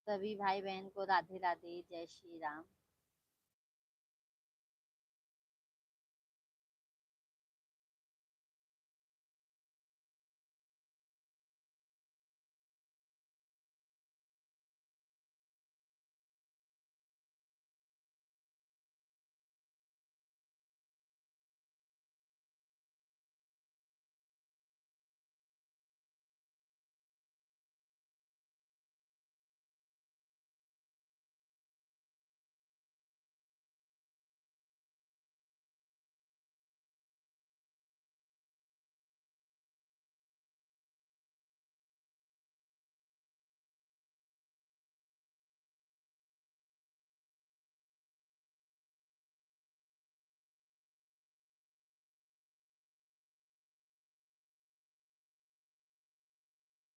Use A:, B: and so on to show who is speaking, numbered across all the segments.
A: सभी भाई बहन को राधे राधे, जय श्री राम।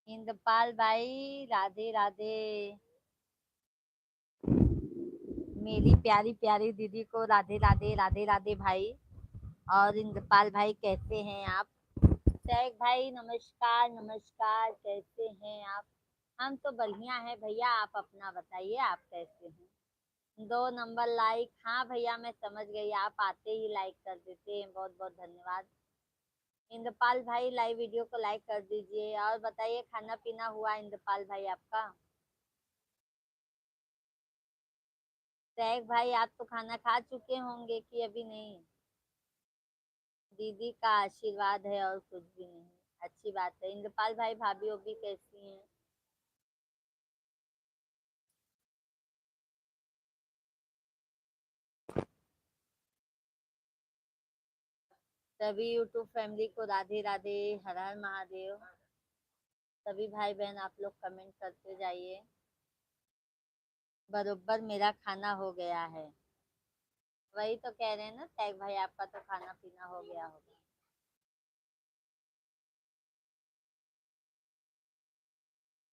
A: इंद्रपाल भाई राधे राधे। मेरी प्यारी प्यारी दीदी को राधे राधे, राधे राधे भाई। और इंद्रपाल भाई कैसे हैं आप? सैक भाई नमस्कार नमस्कार, कैसे हैं आप? हम तो बढ़िया है भैया, आप अपना बताइए, आप कैसे हैं? 2 नंबर लाइक, हाँ भैया मैं समझ गई, आप आते ही लाइक कर देते हैं, बहुत बहुत धन्यवाद। इंद्रपाल भाई लाइव वीडियो को लाइक कर दीजिए। और बताइए, खाना पीना हुआ इंद्रपाल भाई आपका? सैक भाई आप तो खाना खा चुके होंगे कि अभी नहीं? दीदी का आशीर्वाद है और कुछ भी नहीं। अच्छी बात है। इंद्रपाल भाई भाभी ओभी कैसी हैं? सभी यूट्यूब फैमिली को राधे राधे, हर हर महादेव। सभी भाई बहन आप लोग कमेंट करते जाइए। बरोबर मेरा खाना हो गया है। वही तो कह रहे हैं ना सैक भाई, आपका तो खाना पीना हो गया होगा।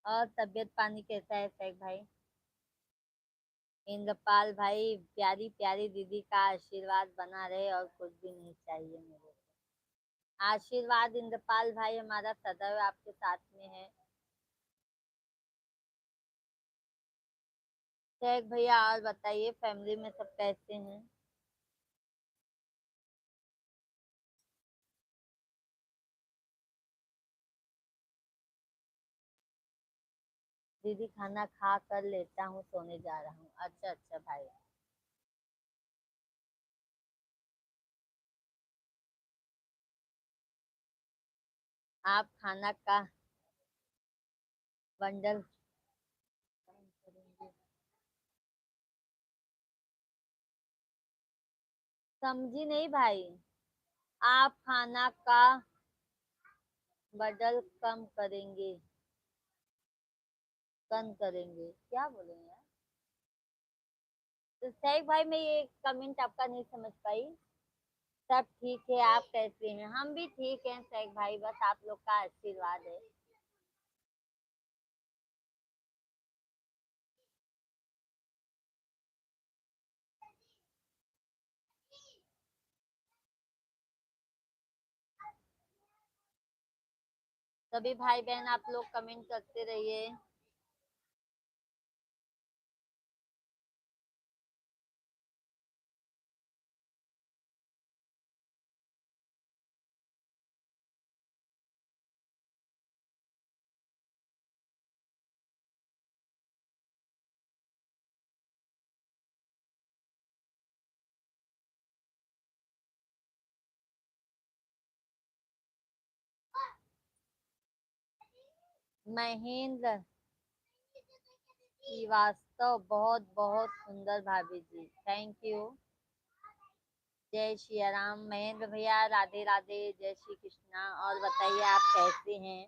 A: और तबीयत पानी कैसा है सैक भाई? इंद्रपाल भाई प्यारी प्यारी दीदी का आशीर्वाद बना रहे और कुछ भी नहीं चाहिए मेरे को। आशीर्वाद इंद्रपाल भाई हमारा सदैव आपके साथ में है। शेख भैया और बताइए, फैमिली में सब कैसे हैं? दीदी खाना खा कर लेटा हूँ, सोने जा रहा हूँ। अच्छा अच्छा भाई। आप खाना का बंडल समझी नहीं भाई। आप खाना का बंडल कम करेंगे, कम करेंगे, क्या बोले यार? तो शेख भाई मैं ये कमेंट आपका नहीं समझ पाई। सब ठीक है, आप कैसे हैं? हम भी ठीक हैं शेख भाई, बस आप लोग का आशीर्वाद है। सभी भाई बहन आप लोग कमेंट करते रहिए। महेंद्र श्रीवास्तव, बहुत बहुत सुंदर भाभी जी, थैंक यू। जय श्री राम महेंद्र भैया, राधे राधे, जय श्री कृष्णा। और बताइए आप कैसे हैं?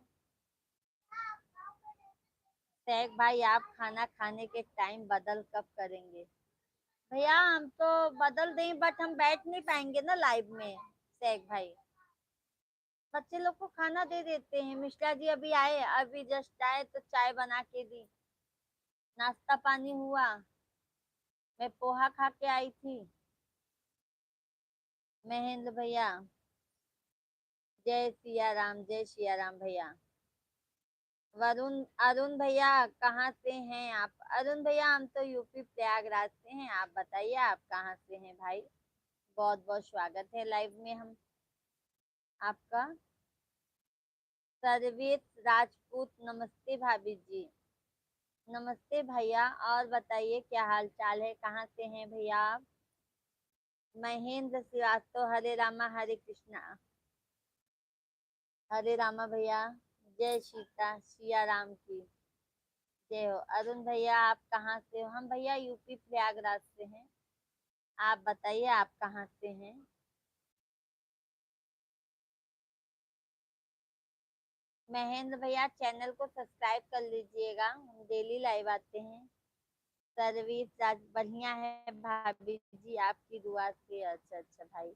A: शेख भाई आप खाना खाने के टाइम बदल कब करेंगे? भैया हम तो बदल दें, बट हम बैठ नहीं पाएंगे ना लाइव में। शेख भाई बच्चे लोग को खाना दे देते हैं। मिश्रा जी अभी आए, अभी जस्ट आए तो चाय बना के दी, नाश्ता पानी हुआ। मैं पोहा खा के आई थी। महेंद्र भैया जय सिया राम, जय सिया राम भैया। वरुण, अरुण भैया कहाँ से हैं आप? अरुण भैया हम तो यूपी प्रयागराज से हैं, आप बताइए आप कहाँ से हैं भाई। बहुत बहुत स्वागत है लाइव में हम आपका। सर्वेश राजपूत, नमस्ते भाभी जी। नमस्ते भैया, और बताइए क्या हाल चाल है, कहाँ से हैं भैया आप। महेंद्र श्रीवास्तव, हरे रामा हरे कृष्णा। हरे रामा भैया, जय सीता सिया राम की जय हो। अरुण भैया आप कहाँ से हो। हम भैया यूपी प्रयागराज से हैं, आप बताइए आप कहाँ से हैं। महेंद्र भैया चैनल को सब्सक्राइब कर लीजिएगा, हम डेली लाइव आते हैं। सर्विस आज बढ़िया है भाभी जी, आपकी दुआ से। अच्छा अच्छा भाई।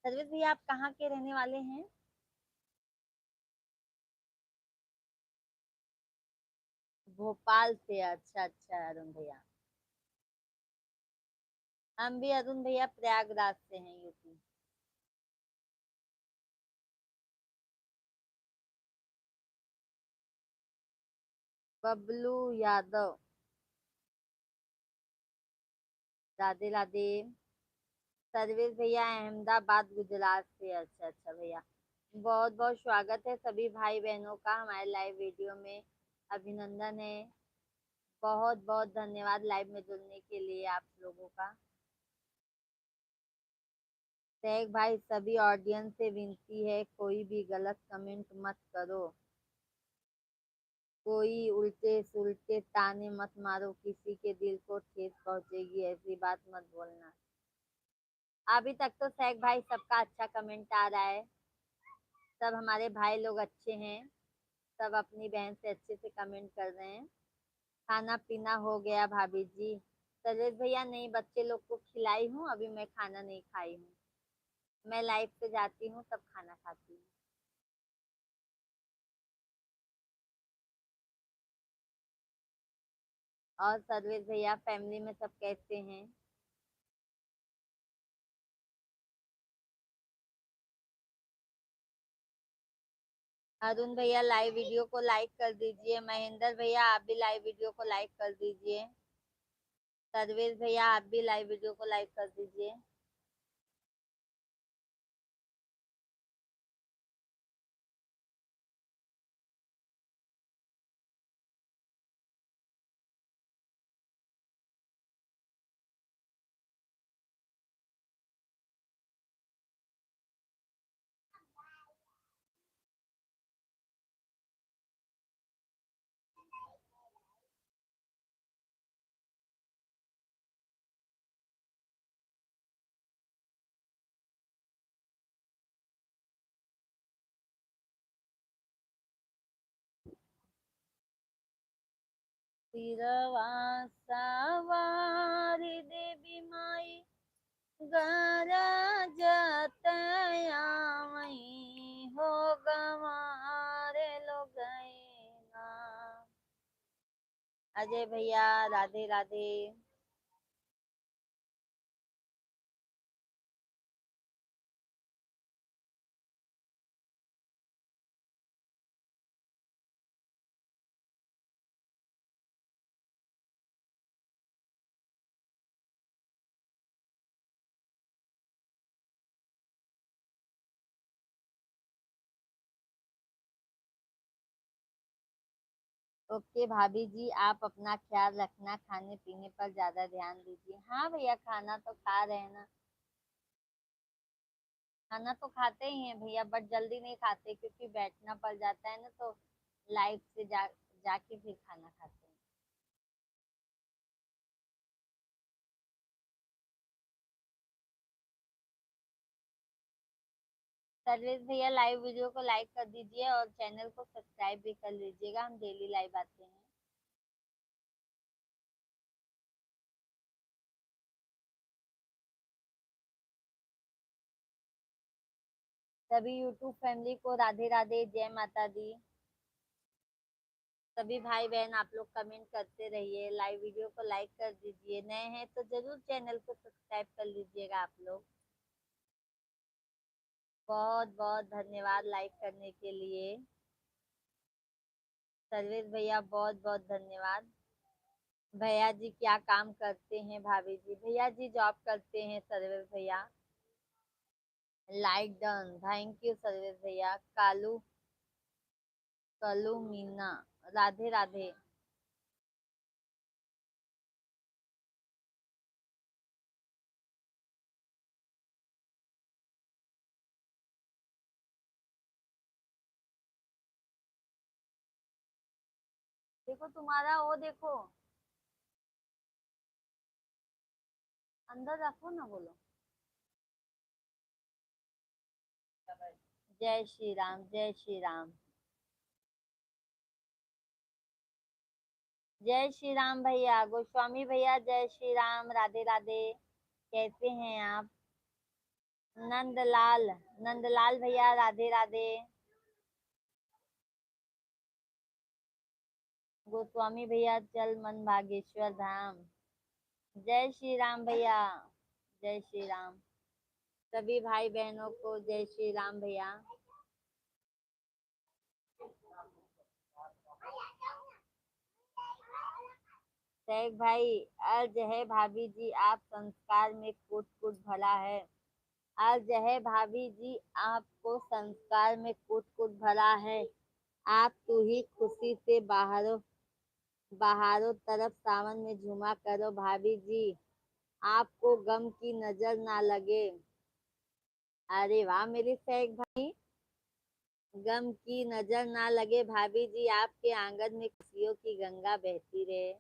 A: सर्विस भैया आप कहाँ के रहने वाले हैं। भोपाल से, अच्छा अच्छा अरुण भैया। हम भी अरुण भैया प्रयागराज से हैं, यूपी। बबलू यादव, राधे राधे। सर्विस भैया अहमदाबाद गुजरात से, अच्छा अच्छा भैया। बहुत बहुत स्वागत है सभी भाई बहनों का हमारे लाइव वीडियो में। अभिनंदन है, बहुत बहुत धन्यवाद लाइव में जुड़ने के लिए आप लोगों का। टैग भाई सभी ऑडियंस से विनती है, कोई भी गलत कमेंट मत करो, कोई उल्टे सुलटे ताने मत मारो, किसी के दिल को ठेस पहुंचेगी ऐसी बात मत बोलना। अभी तक तो सैग भाई सबका अच्छा कमेंट आ रहा है, सब हमारे भाई लोग अच्छे हैं, सब अपनी बहन से अच्छे से कमेंट कर रहे हैं। खाना पीना हो गया भाभी जी। सजेश भैया नहीं, बच्चे लोग को खिलाई हूँ, अभी मैं खाना नहीं खाई हूँ। मैं लाइफ पे जाती हूँ तब खाना खाती हूँ। और सर्वेश भैया फैमिली में सब कैसे हैं। अरुण भैया लाइव वीडियो को लाइक कर दीजिए, महेंद्र भैया आप भी लाइव वीडियो को लाइक कर दीजिए, सर्वेश भैया आप भी लाइव वीडियो को लाइक कर दीजिए। सिरवा सवारी देवी माई, गरजत आवई हो, गंवारे लो गए ना। अजय भैया राधे राधे। ओके भाभी जी, आप अपना ख्याल रखना, खाने पीने पर ज्यादा ध्यान दीजिए। हाँ भैया खाना तो खा रहे हैं ना, खाना तो खाते ही हैं भैया, बट जल्दी नहीं खाते क्योंकि बैठना पड़ जाता है ना, तो लाइव से जाके फिर खाना खाते हैं। सर्वेश भैया लाइव वीडियो को लाइक कर दीजिए और चैनल को सब्सक्राइब भी कर लीजिएगा, हम डेली लाइव आते हैं। सभी यूट्यूब फैमिली को राधे राधे, जय माता दी। सभी भाई बहन आप लोग कमेंट करते रहिए, लाइव वीडियो को लाइक कर दीजिए, नए हैं तो जरूर चैनल को सब्सक्राइब कर लीजिएगा आप लोग। बहुत बहुत धन्यवाद लाइक करने के लिए। सर्वेश भैया बहुत बहुत धन्यवाद। भैया जी क्या काम करते हैं? भाभी जी, भैया जी जॉब करते हैं सर्वेश भैया। Like done, thank you Sarvesh भैया। कालू, कलू मीना, राधे राधे। देखो तुम्हारा वो देखो, अंदर रखो ना, बोलो जय श्री राम, जय श्री राम। जय श्री राम भैया, गोस्वामी भैया जय श्री राम, राधे राधे। कैसे हैं आप? नंदलाल, नंदलाल भैया राधे राधे। गोस्वामी भैया चल मन भागेश्वर धाम। जय श्री राम भैया, जय श्री राम। सभी भाई बहनों को जय श्री राम भैया। शेख भाई, अर्ज है भाभी जी आप संस्कार में कूट कूट भला है। अर्ज है भाभी जी आपको संस्कार में कूट कूट भरा है। आप तू ही खुशी से बाहरों बाहरों तरफ सावन में झूमा करो भाभी जी, आपको गम की नजर ना लगे। अरे वाह मेरे शेख भाई, गम की नजर ना लगे भाभी जी, आपके आंगन में खुशियों की गंगा बहती रहे।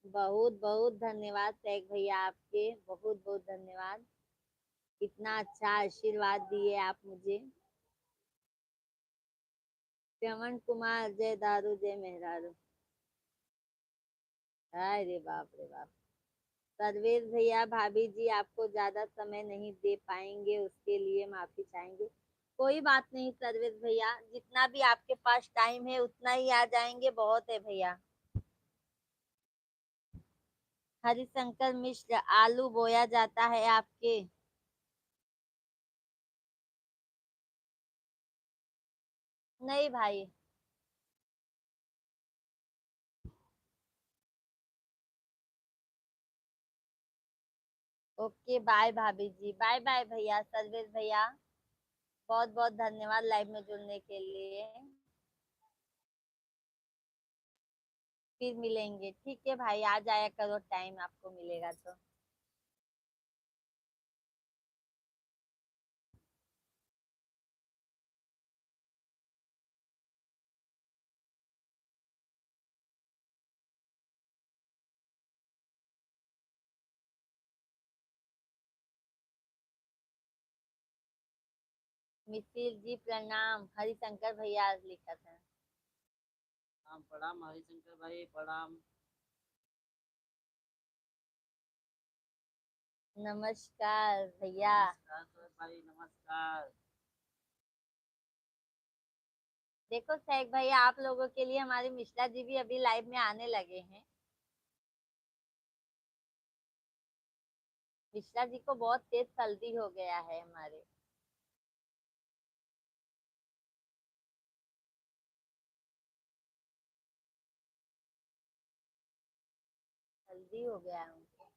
A: बहुत बहुत धन्यवाद शेख भैया, आपके बहुत बहुत धन्यवाद। इतना अच्छा आशीर्वाद दिए आप मुझे। श्रवण कुमार, जय दारू जय मेहरारू। अरे बाप रे बाप। सर्वेश भैया, भाभी जी आपको ज्यादा समय नहीं दे पाएंगे, उसके लिए माफी चाहेंगे। कोई बात नहीं सर्वेश भैया, जितना भी आपके पास टाइम है उतना ही आ जाएंगे, बहुत है भैया। हरिशंकर मिश्र, आलू बोया जाता है आपके? नहीं भाई। ओके बाय भाभी जी, बाय बाय भैया, सर्वेश भैया बहुत बहुत धन्यवाद लाइव में जुड़ने के लिए। फिर मिलेंगे, ठीक है भाई, आ जाया करो टाइम आपको मिलेगा तो। मिसिर जी प्रणाम, हरिशंकर भैया लिखा था।
B: हाँ प्रणाम हरिशंकर भाई, प्रणाम।
A: नमस्कार भैया।
B: नमस्कार सर भाई, नमस्कार।
A: देखो शेख भैया, आप लोगों के लिए हमारे मिश्रा जी भी अभी लाइव में आने लगे हैं। मिश्रा जी को बहुत तेज सर्दी हो गया है हमारे। सर्दी हो गया है उनको।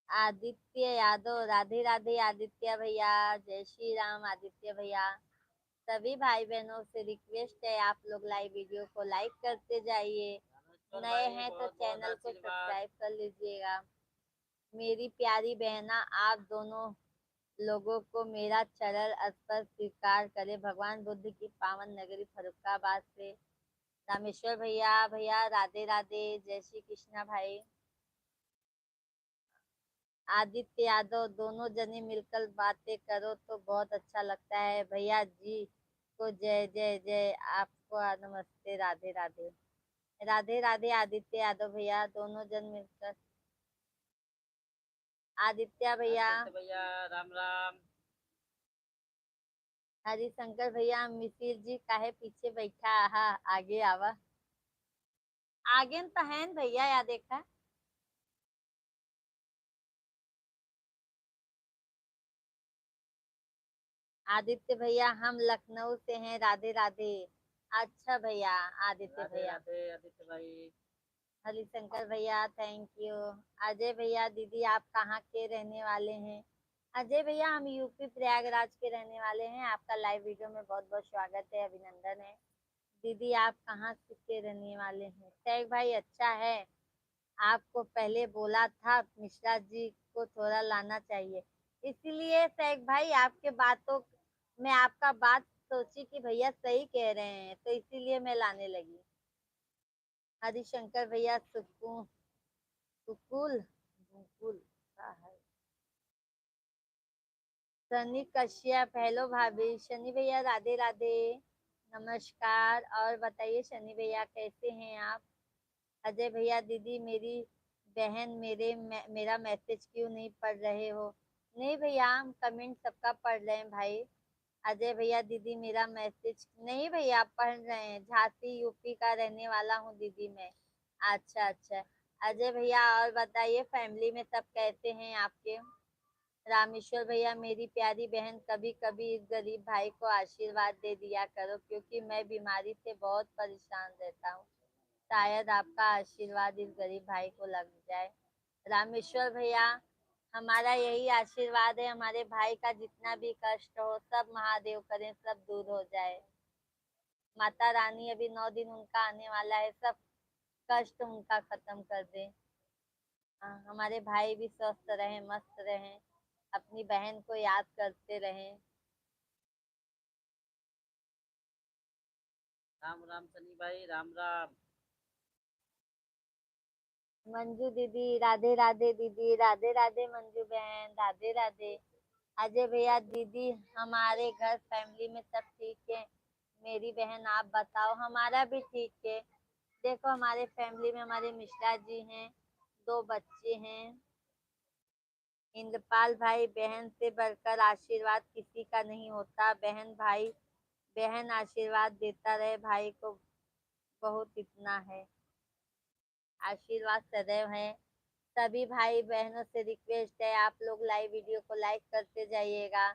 A: आदित्य यादव, राधे राधे आदित्य भैया, जय श्री राम आदित्य भैया। सभी भाई बहनों से रिक्वेस्ट है, आप लोग लाइव वीडियो को लाइक करते जाइए।
B: नमस्कार
A: नए
B: भाई,
A: हैं तो
B: बहुत बहुत
A: चैनल को
B: आशीर्वाद।
A: सब्सक्राइब कर लीजिएगा। मेरी प्यारी बहना, आप दोनों लोगों को मेरा चरण स्पर्श स्वीकार करे, भगवान बुद्ध की पावन नगरी फरुखाबाद से। रामेश्वर भैया, भैया राधे राधे, जय श्री कृष्णा भाई। आदित्य यादव, दोनों जने मिलकर बातें करो तो बहुत अच्छा लगता है। भैया जी को जय जय जय, आपको नमस्ते, राधे राधे। राधे राधे आदित्य यादव भैया, दोनों जन मिलकर। आदित्य भैया,
B: हरिशंकर भैया, राम राम।
A: हरिशंकर भैया, मिसिर जी काहे पीछे बैठा, आहा आगे आवा। आगे न तो है न भैया, या देखा। आदित्य भैया, हम लखनऊ से हैं, राधे राधे। अच्छा भैया, आदित्य
B: राधे
A: भैया।
B: राधे आदित्य भाई।
A: हरिशंकर भैया थैंक यू। अजय भैया दीदी आप कहाँ के रहने वाले हैं? अजय भैया हम यूपी प्रयागराज के रहने वाले हैं। आपका लाइव वीडियो में बहुत बहुत स्वागत है, अभिनंदन है। दीदी आप कहाँ के रहने वाले हैं? शेख भाई अच्छा है, आपको पहले बोला था मिश्रा जी को थोड़ा लाना चाहिए, इसीलिए शेख भाई आपके बातों में आपका बात सोची कि भैया सही कह रहे हैं, तो इसीलिए मैं लाने लगी। हरिशंकर भैया सुकून सुकुल मुकुल का है। सनी कश्यप हेलो भाभी। शनि भैया राधे राधे, नमस्कार। और बताइए शनि भैया कैसे हैं आप? अजय भैया दीदी मेरी बहन मेरा मैसेज क्यों नहीं पढ़ रहे हो? नहीं भैया हम कमेंट सबका पढ़ रहे हैं भाई। अजय भैया दीदी मेरा मैसेज नहीं भैया पढ़ रहे हैं। झांसी यूपी का रहने वाला हूँ दीदी मैं। अच्छा अच्छा। अजय भैया और बताइए फैमिली में सब कैसे हैं आपके? रामेश्वर भैया मेरी प्यारी बहन कभी कभी इस गरीब भाई को आशीर्वाद दे दिया करो, क्योंकि मैं बीमारी से बहुत परेशान रहता हूँ। शायद आपका आशीर्वाद इस गरीब भाई को लग जाए। रामेश्वर भैया हमारा यही आशीर्वाद है, हमारे भाई का जितना भी कष्ट हो सब महादेव करें, सब दूर हो जाए। माता रानी अभी 9 दिन उनका आने वाला है, सब कष्ट उनका खत्म कर दे। हाँ, हमारे भाई भी स्वस्थ रहे, मस्त रहे, अपनी बहन को याद करते रहे।
B: राम राम सनी भाई, राम राम।
A: मंजू दीदी राधे राधे, दीदी राधे राधे, मंजू बहन राधे राधे। अजय भैया दीदी हमारे घर फैमिली में सब ठीक है? मेरी बहन आप बताओ। हमारा भी ठीक है। देखो हमारे फैमिली में हमारे मिश्रा जी हैं, 2 बच्चे हैं। इंद्रपाल भाई बहन से बढ़कर आशीर्वाद किसी का नहीं होता। बहन आशीर्वाद देता रहे भाई को, बहुत इतना है। आशीर्वाद सदैव है। सभी भाई बहनों से रिक्वेस्ट है आप लोग लाइव वीडियो को लाइक करते जाइएगा।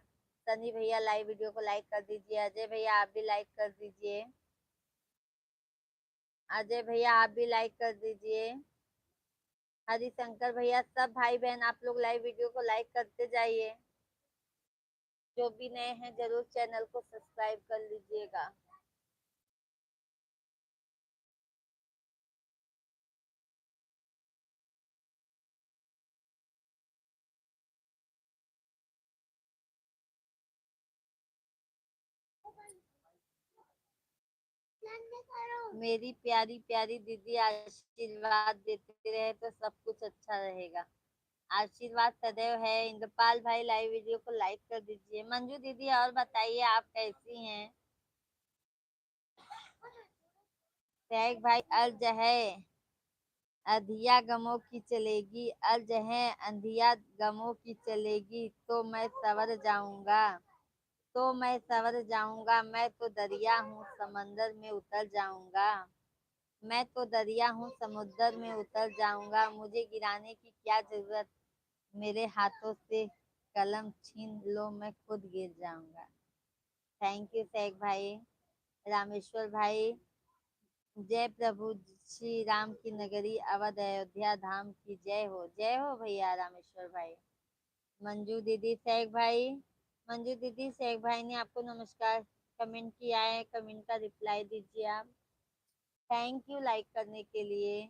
A: सनी भैया लाइव वीडियो को लाइक कर दीजिए। अजय भैया आप भी लाइक कर दीजिए। अजय भैया आप भी लाइक कर दीजिए। हरिशंकर भैया सब भाई बहन आप लोग लाइव वीडियो को लाइक करते जाइए। जो भी नए हैं जरूर चैनल को सब्सक्राइब कर लीजिएगा। मेरी प्यारी प्यारी दीदी आशीर्वाद देते रहे तो सब कुछ अच्छा रहेगा। आशीर्वाद सदैव है। इंद्रपाल भाई लाइव वीडियो को लाइक कर दीजिए। मंजू दीदी और बताइए आप कैसी हैं? सैग भाई अर्ज है अंधिया गमों की चलेगी, अर्ज है अंधिया गमों की चलेगी, तो मैं सवर जाऊंगा, तो मैं सवर जाऊंगा। मैं तो दरिया हूँ समंदर में उतर जाऊंगा, मैं तो दरिया हूँ समुद्र में उतर जाऊंगा। मुझे गिराने की क्या जरूरत, मेरे हाथों से कलम छीन लो मैं खुद गिर जाऊंगा। थैंक यू शेख भाई। रामेश्वर भाई जय प्रभु श्री राम की नगरी अवध अयोध्या धाम की जय हो भैया रामेश्वर भाई। मंजू दीदी शेख भाई, मंजू दीदी शेख भाई ने आपको नमस्कार कमेंट किया है, कमेंट का रिप्लाई दीजिए आप। थैंक यू लाइक करने के लिए।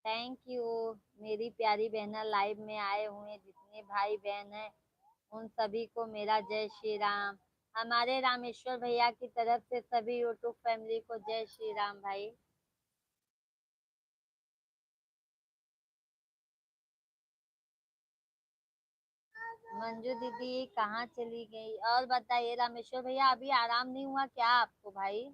A: Thank you. मेरी प्यारी बहना लाइव में आए हुए जितने भाई बहन हैं उन सभी को मेरा जय श्री राम। हमारे रामेश्वर भैया की तरफ से सभी यूट्यूब फैमिली को जय श्री राम भाई। मंजू दीदी कहाँ चली गई? और बताइए रामेश्वर भैया अभी आराम नहीं हुआ क्या आपको भाई?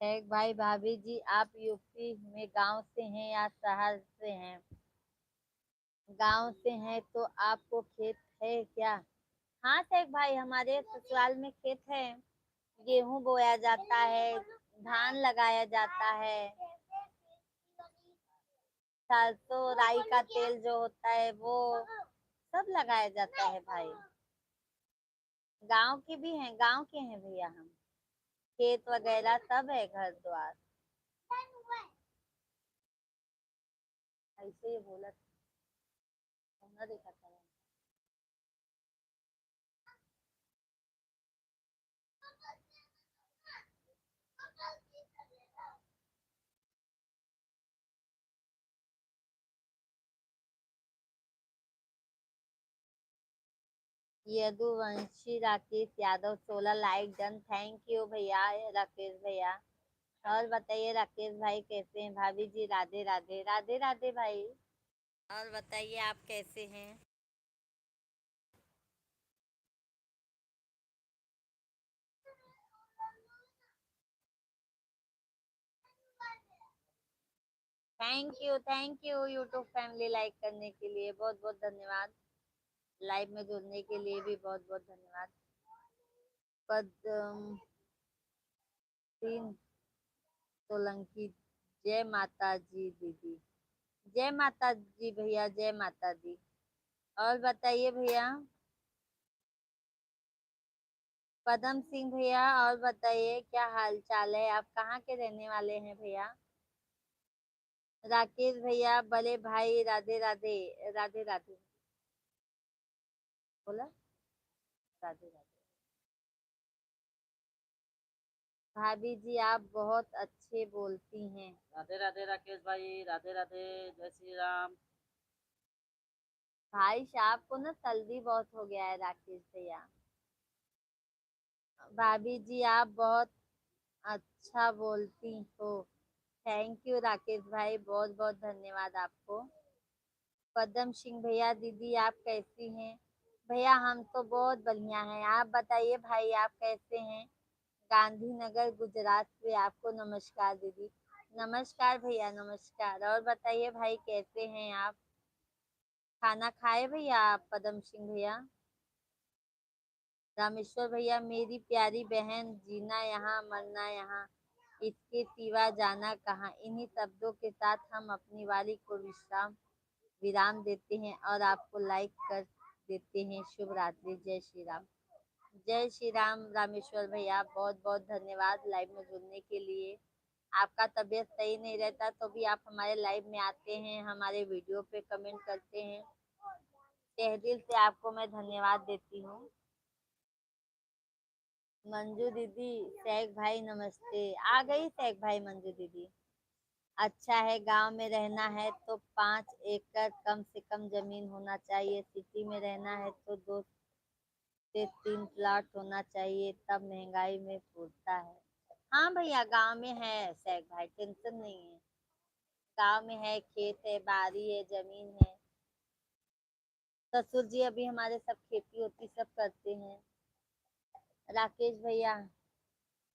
A: एक भाई भाभी जी आप यूपी में गांव से हैं या शहर से हैं? गांव से हैं तो आपको खेत है क्या? हाँ शेख भाई, हमारे ससुराल में खेत है। गेहूं बोया जाता है, धान लगाया जाता है, सरसों राई का तेल जो होता है वो सब लगाया जाता है भाई। गांव के भी हैं, गांव के हैं भैया हम। खेत वगैरह सब है, घर द्वार। ऐसे ही बोला था, देखा था। Yaduvanshi Rakesh Yadav 16 like done, thank you भैया राकेश भैया। और बताइए राकेश भाई कैसे हैं? भाभी जी राधे राधे, राधे राधे भाई। और बताइए आप कैसे हैं? Thank you YouTube family, like करने के लिए बहुत बहुत धन्यवाद। लाइव में जुड़ने के लिए भी बहुत बहुत धन्यवाद। पद्म सिंह सोलंकी, जय माता जी दीदी। जय माता जी भैया, जय माता दी। और बताइए भैया पदम सिंह भैया, और बताइए क्या हाल चाल है? आप कहाँ के रहने वाले हैं भैया? राकेश भैया बड़े भाई राधे राधे, राधे राधे बोला, राधे राधे। भाभी जी आप बहुत अच्छे बोलती हैं।
B: राधे राधे राकेश भाई, राधे राधे, जय श्री राम।
A: भाई साहब को ना सर्दी बहुत हो गया है राकेश भैया। भाभी जी आप बहुत अच्छा बोलती हो। थैंक यू राकेश भाई, बहुत बहुत धन्यवाद आपको। पदम सिंह भैया दीदी आप कैसी हैं? भैया हम तो बहुत बढ़िया हैं, आप बताइए भाई आप कैसे हैं? गांधीनगर गुजरात से आपको नमस्कार दीदी। नमस्कार भैया, नमस्कार। और बताइए भाई कैसे हैं आप? खाना खाए भैया आप पदम सिंह भैया? रामेश्वर भैया मेरी प्यारी बहन, जीना यहाँ मरना यहाँ, इसके सिवा जाना कहाँ। इन्हीं शब्दों के साथ हम अपनी वारी को विश्राम विराम देते हैं और आपको लाइक कर देते हैं। शुभ रात्रि, जय श्री राम। जय श्री राम रामेश्वर भैया, बहुत बहुत धन्यवाद लाइव में जुड़ने के लिए। आपका तबीयत सही नहीं रहता तो भी आप हमारे लाइव में आते हैं, हमारे वीडियो पे कमेंट करते हैं। तहे दिल से आपको मैं धन्यवाद देती हूँ। मंजू दीदी, शेख भाई नमस्ते। आ गई शेख भाई मंजू दीदी। अच्छा है, गांव में रहना है तो 5 एकड़ कम से कम जमीन होना चाहिए। सिटी में रहना है तो 2 से 3 प्लॉट होना चाहिए, तब महंगाई में पूछता है। हाँ भैया गांव में है शेख भाई, टेंशन नहीं है। गांव में है, खेत है, बाड़ी है, जमीन है। ससुर जी अभी हमारे सब खेती होती सब करते हैं। राकेश भैया,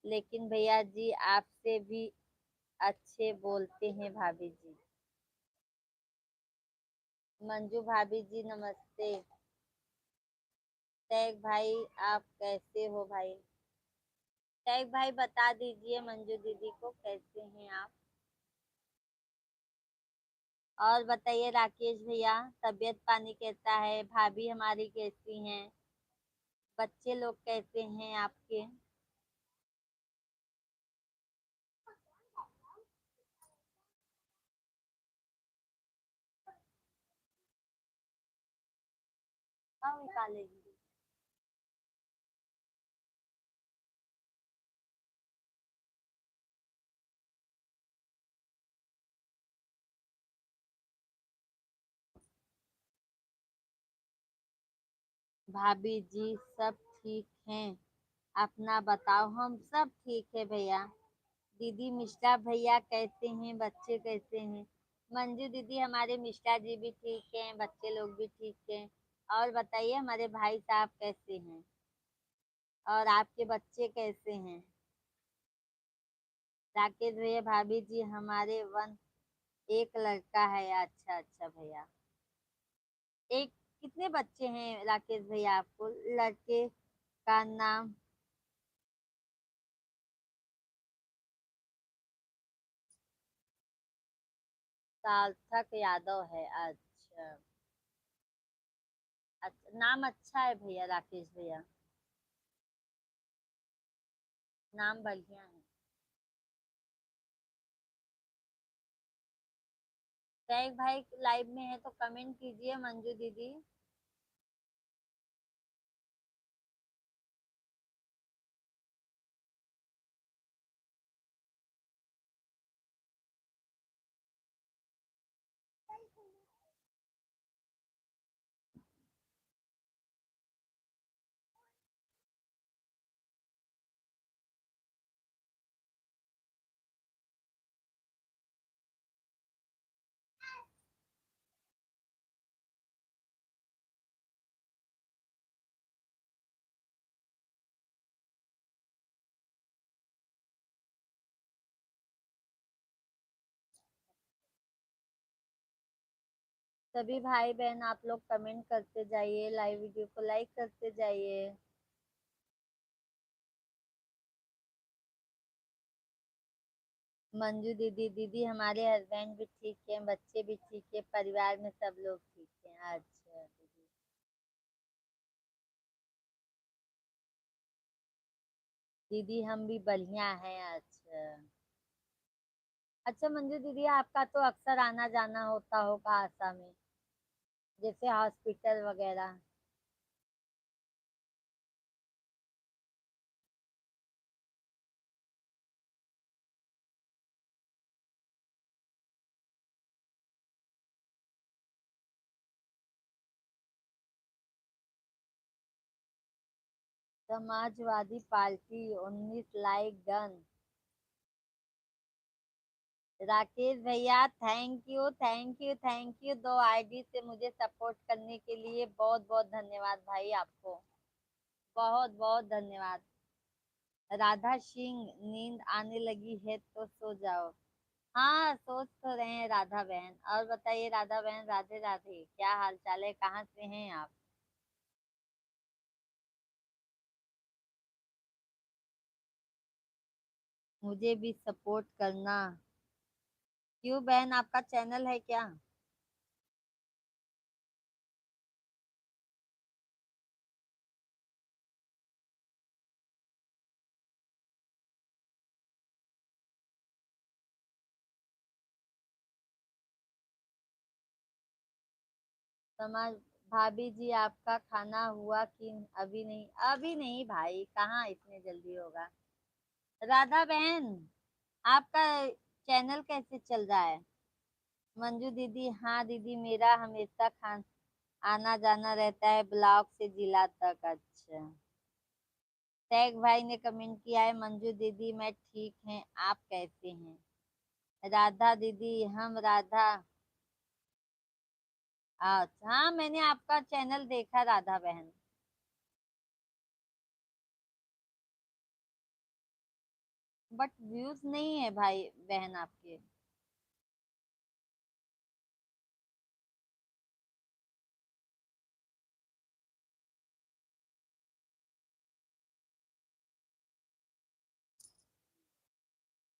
A: लेकिन भैया जी आपसे भी अच्छे बोलते हैं भाभी जी। मंजू भाभी जी नमस्ते। शेख भाई आप कैसे हो भाई? शेख भाई बता दीजिए मंजू दीदी को कैसे हैं आप? और बताइए राकेश भैया तबीयत पानी कैसा है? भाभी हमारी कैसी हैं? बच्चे लोग कैसे हैं आपके? हाँ निकालेगी। भाभी जी सब ठीक हैं? अपना बताओ। हम सब ठीक है भैया। दीदी मिश्रा भैया कैसे हैं? बच्चे कैसे हैं? मंजू दीदी हमारे मिश्रा जी भी ठीक हैं, बच्चे लोग भी ठीक हैं। और बताइए हमारे भाई साहब कैसे हैं? और आपके बच्चे कैसे हैं? राकेश भैया भाभी जी हमारे वन एक लड़का है। अच्छा अच्छा भैया, एक कितने बच्चे हैं राकेश भैया आपको? लड़के का नाम सार्थक यादव है। अच्छा अच्छा, नाम अच्छा है भैया राकेश भैया, नाम बढ़िया है। सैक भाई लाइव में है तो कमेंट कीजिए मंजू दीदी। सभी भाई बहन आप लोग कमेंट करते जाइए, लाइव वीडियो को लाइक करते जाइए। मंजू दीदी, दीदी हमारे हस्बैंड भी ठीक है, बच्चे भी ठीक है, परिवार में सब लोग ठीक है। अच्छा दीदी, दीदी हम भी बढ़िया हैं। अच्छा अच्छा मंजू दीदी, आपका तो अक्सर आना जाना होता होगा आसाम में, जैसे हॉस्पिटल वगैरह। Samajwadi Party 19 like done. राकेश भैया thank you thank you thank you, 2 ID से मुझे सपोर्ट करने के लिए बहुत बहुत धन्यवाद भाई आपको, बहुत बहुत धन्यवाद। राधा सिंह, नींद आने लगी है तो सो जाओ। हाँ सोच तो रहे हैं राधा बहन। और बताइए राधा बहन, राधे राधे, क्या हाल चाल है, कहाँ से हैं आप? मुझे भी सपोर्ट करना। क्यों बहन, आपका चैनल है क्या? समाज भाभी जी आपका खाना हुआ कि अभी नहीं? अभी नहीं भाई, कहाँ इतने जल्दी होगा। राधा बहन, आपका चैनल कैसे चल रहा है? मंजू दीदी, हाँ दीदी मेरा हमेशा खान आना जाना रहता है ब्लॉक से जिला तक। अच्छा, टैग भाई ने कमेंट किया है, मंजू दीदी मैं ठीक है, आप कैसे हैं? राधा दीदी, हम राधा। अच्छा हाँ, मैंने आपका चैनल देखा राधा बहन। बट व्यूज नहीं है भाई बहन आपके।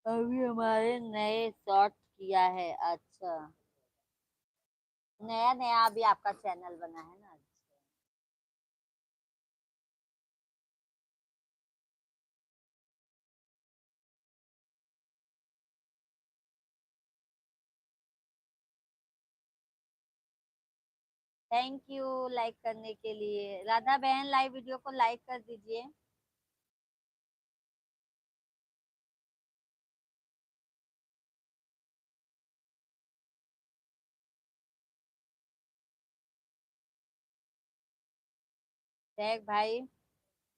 A: अभी हमारे नए शॉर्ट किया है। अच्छा, नया नया अभी आपका चैनल बना है ना? थैंक यू लाइक करने के लिए। राधा बहन लाइव वीडियो को लाइक कर दीजिए। टैग भाई,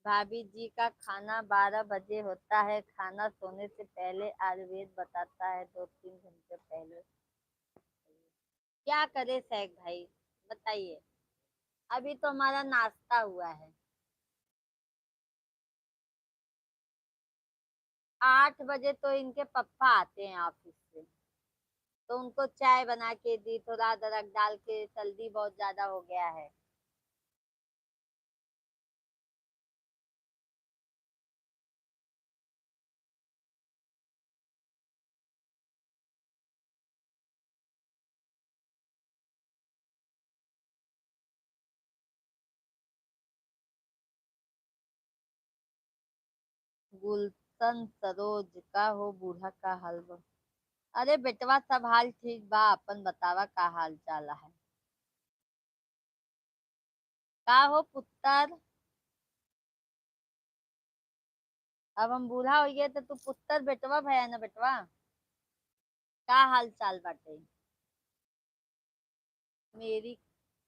A: भाभी जी का खाना 12 बजे होता है, खाना सोने से पहले आयुर्वेद बताता है 2-3 घंटे पहले। क्या करे सैग भाई, बताइए। अभी तो हमारा नाश्ता हुआ है। 8 बजे तो इनके पप्पा आते हैं ऑफिस से, तो उनको चाय बना के दी, थोड़ा अदरक डाल के, सर्दी बहुत ज्यादा हो गया है। गुलशन सरोज का हो बूढ़ा का हलवा। अरे बेटवा सब हाल ठीक बा, अपन बतावा का हाल चाल है। का हो पुत्र, अब हम बूढ़ा हो गए तो तू पुत्र बेटवा भया ना बेटवा। का हाल चाल बाटे। मेरी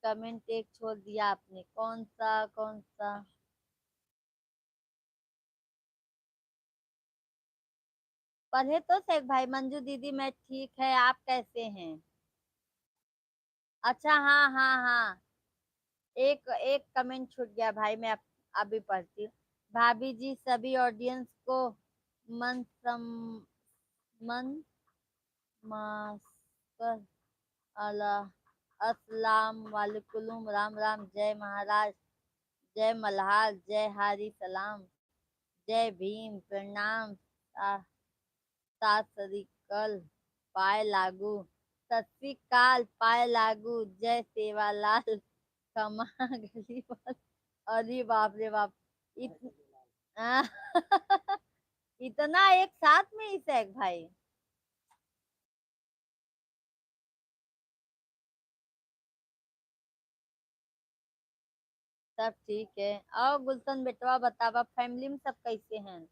A: कमेंट एक छोड़ दिया आपने, कौन सा कौन सा। पढ़े तो शेख भाई। मंजू दीदी मैं ठीक है, आप कैसे हैं। अच्छा हाँ हाँ हाँ, एक एक कमेंट छूट गया भाई, मैं अभी पढ़ती हूँ। भाभी जी सभी ऑडियंस को मन सम मन मास्कर अला अस्सलाम वालेकुम, राम राम, जय महाराज, जय मल्हार, जय हारी सलाम, जय भीम, प्रणाम, सात श्रीकल पाए लागू, सत श्री अकाल पाए लागू, जय सेवालाल कमा गली वाल। अरे बाप रे बाप। इत, आ, इतना एक साथ में ही सैक भाई। सब ठीक है। और गुलशन बेटवा बतावा फैमिली में सब कैसे हैं।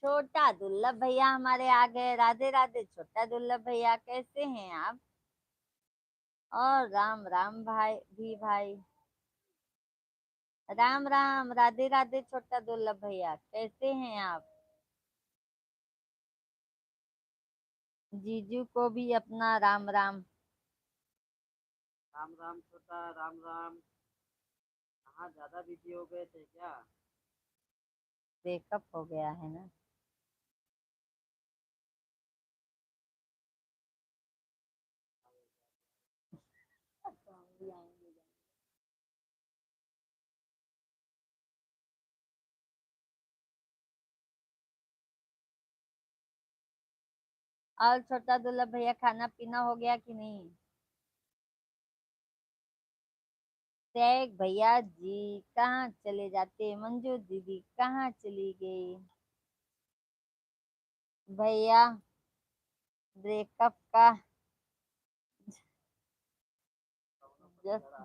A: छोटा दुर्लभ भैया हमारे आ गए, राधे राधे छोटा दुर्लभ भैया, कैसे हैं आप। और राम राम भाई भी भाई, राम राम, राधे राधे छोटा दुर्लभ भैया, कैसे हैं आप। जीजू को भी अपना राम राम।
B: राम राम छोटा, राम राम। कहाँ ज्यादा बिजी हो गए थे क्या?
A: ब्रेकअप हो गया है ना। और छोटा दुर्लभ भैया खाना पीना हो गया कि नहीं। शेख भैया जी कहाँ चले जाते, मंजू दीदी कहाँ चली गई। भैया ब्रेकअप का जस्ट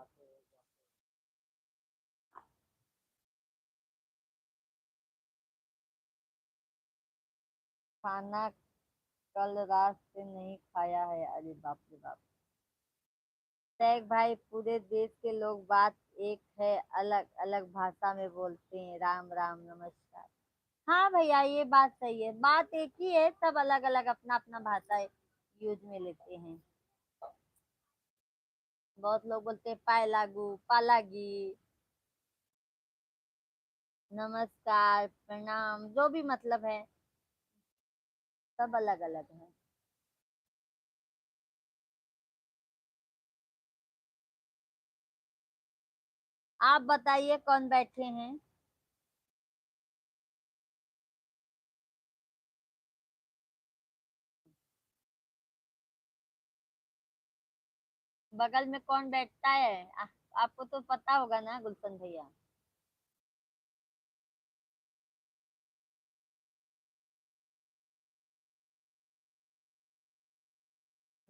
A: खाना कल रात से नहीं खाया है, अरे बाप रे बाप। शेख भाई पूरे देश के लोग बात एक है, अलग अलग भाषा में बोलते हैं, राम राम नमस्कार। हाँ भैया ये बात सही है, बात एक ही है, सब अलग अलग अपना अपना भाषा यूज में लेते हैं। बहुत लोग बोलते हैं पाए लागू पालागी, नमस्कार प्रणाम, जो भी मतलब है, सब अलग अलग है। आप बताइए कौन बैठे हैं। बगल में कौन बैठता है आपको तो पता होगा ना गुलशन भैया।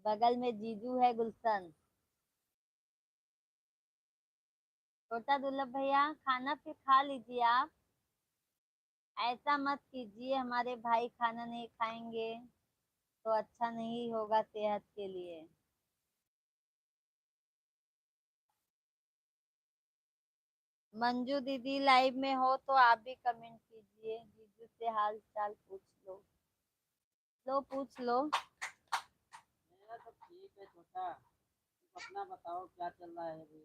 A: बगल में जीजू है गुलशन। छोटा दुर्लभ भैया खाना फिर खा लीजिए आप, ऐसा मत कीजिए, हमारे भाई खाना नहीं खाएंगे तो अच्छा नहीं होगा सेहत के लिए। मंजू दीदी लाइव में हो तो आप भी कमेंट कीजिए, जीजू से हाल चाल पूछ लो, लो पूछ लो।
B: मेरा सब ठीक है छोटा, तू अपना बताओ क्या चल रहा है अभी?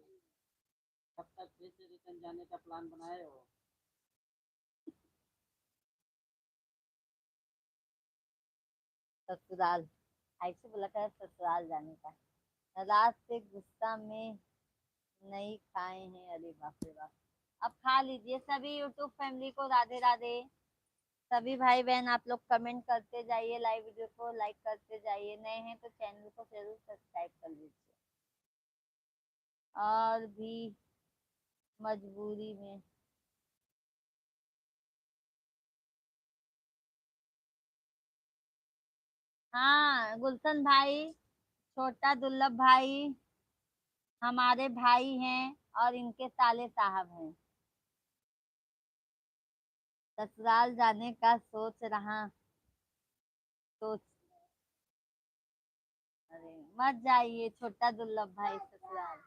B: कब तक फिर से रिटर्न जाने का प्लान बनाए हो?
A: ससुराल, ऐसे बोला कर ससुराल जाने का। रात से गुस्सा में नहीं खाए हैं, अरे बाप रे बाप। अब खा लीजिए। सभी यूट्यूब फैमिली को राधे राधे। सभी भाई बहन आप लोग कमेंट करते जाइए, लाइव वीडियो को लाइक करते जाइए, नए हैं तो चैनल को जरूर सब्सक्राइब कर लीजिए। और भी मजबूरी में। हाँ गुलशन भाई, छोटा दुर्लभ भाई हमारे भाई हैं और इनके साले साहब हैं। ससुराल जाने का सोच रहा। सोच, अरे मत जाइए छोटा दुर्लभ भाई ससुराल।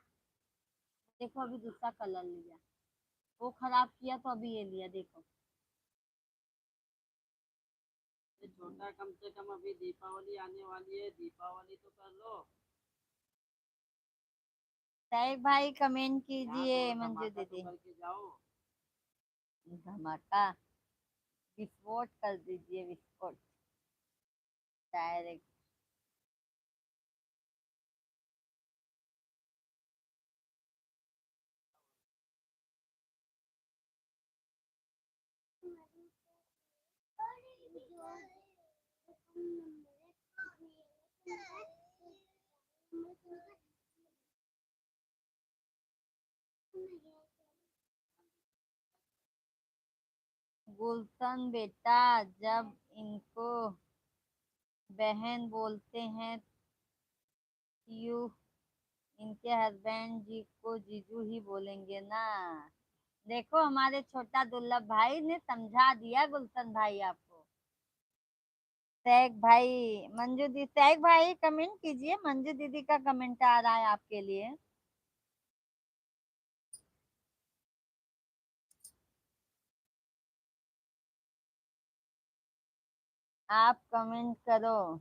A: देखो अभी दूसरा कलर लिया, वो खराब किया तो अभी ये लिया देखो।
B: ये छोटा, कम से कम अभी दीपावली आने वाली है, दीपावली तो कर लो।
A: साहिब भाई कमेंट
B: यहाँ
A: कीजिए
B: थोड़ा
A: मंजू
B: धमाका तो
A: दीदी।
B: करके जाओ।
A: धमाका, विस्फोट कर दीजिए, विस्फोट डायरेक्ट। गुलशन बेटा, जब इनको बहन बोलते हैं यू, इनके हस्बैंड जी को जीजू ही बोलेंगे ना। देखो हमारे छोटा दुर्लभ भाई ने समझा दिया गुलशन भाई आपको। सैग भाई, मंजू दी, सैग भाई कमेंट कीजिए, मंजू दीदी का कमेंट आ रहा है आपके लिए। आप कमेंट करो।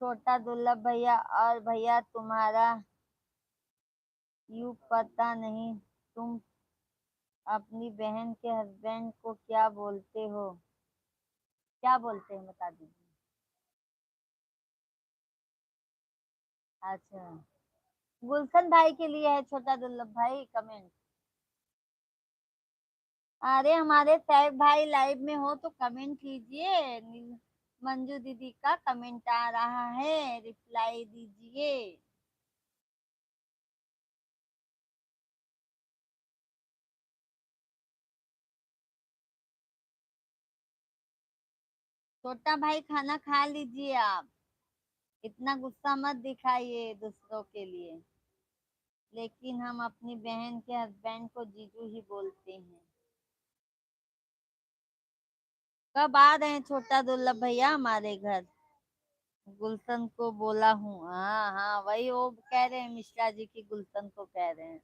A: छोटा दुर्लभ भैया, और भैया तुम्हारा यू पता नहीं तुम अपनी बहन के हस्बैंड को क्या बोलते हो? क्या बोलते हैं बता दीजिए। अच्छा, गुलशन भाई के लिए है छोटा दुर्लभ भाई कमेंट। अरे हमारे सैफ भाई लाइव में हो तो कमेंट कीजिए। मंजू दीदी का कमेंट आ रहा है, रिप्लाई दीजिए। छोटा भाई खाना खा लीजिए आप, इतना गुस्सा मत दिखाइए दूसरों के लिए। लेकिन हम अपनी बहन के हस्बैंड को जीजू ही बोलते हैं। कब आ रहे हैं छोटा दुर्लभ भैया हमारे घर? गुलशन को बोला हूँ, हाँ हाँ वही वो कह रहे हैं, मिश्रा जी की गुलशन को कह रहे हैं।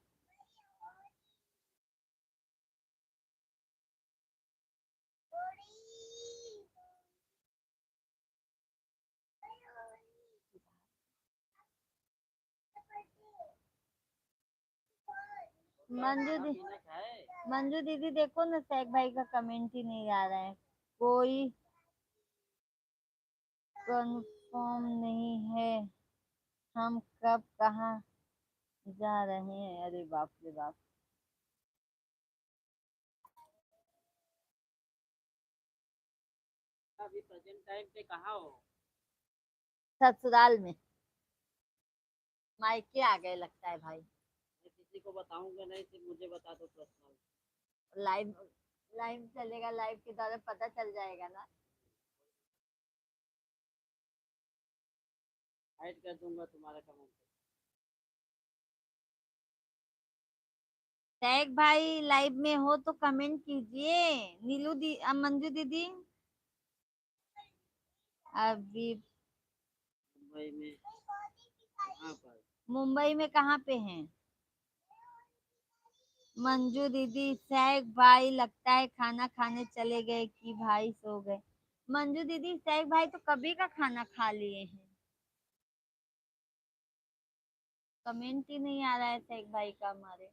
A: मंजू
B: खाना
A: दी,
B: पीना खाए।
A: मंजू दीदी देखो ना, सैक भाई का कमेंट ही नहीं आ रहा है। कोई कंफर्म नहीं है हम कब कहाँ जा रहे हैं, अरे बाप रे बाप।
B: अभी प्रेजेंट टाइम पे कहाँ हो?
A: ससुराल में, मायके आ गए लगता है भाई।
B: मैं किसी को बताऊंगा नहीं, सिर्फ मुझे बता दो पर्सनल।
A: लाइव, लाइव चलेगा, लाइव के दौरान पता चल जाएगा ना।
B: हाइड कर दूंगा तुम्हारा कमेंट।
A: सैक भाई लाइव में हो तो कमेंट कीजिए। नीलू दी, मंजू दीदी अभी
B: मुंबई में कहाँ पर?
A: मुंबई में कहाँ पे हैं? मंजू दीदी, सैक भाई लगता है खाना खाने चले गए कि भाई सो गए। मंजू दीदी, सैक भाई तो कभी का खाना खा लिए हैं। कमेंट ही नहीं आ रहा है शेख भाई का हमारे।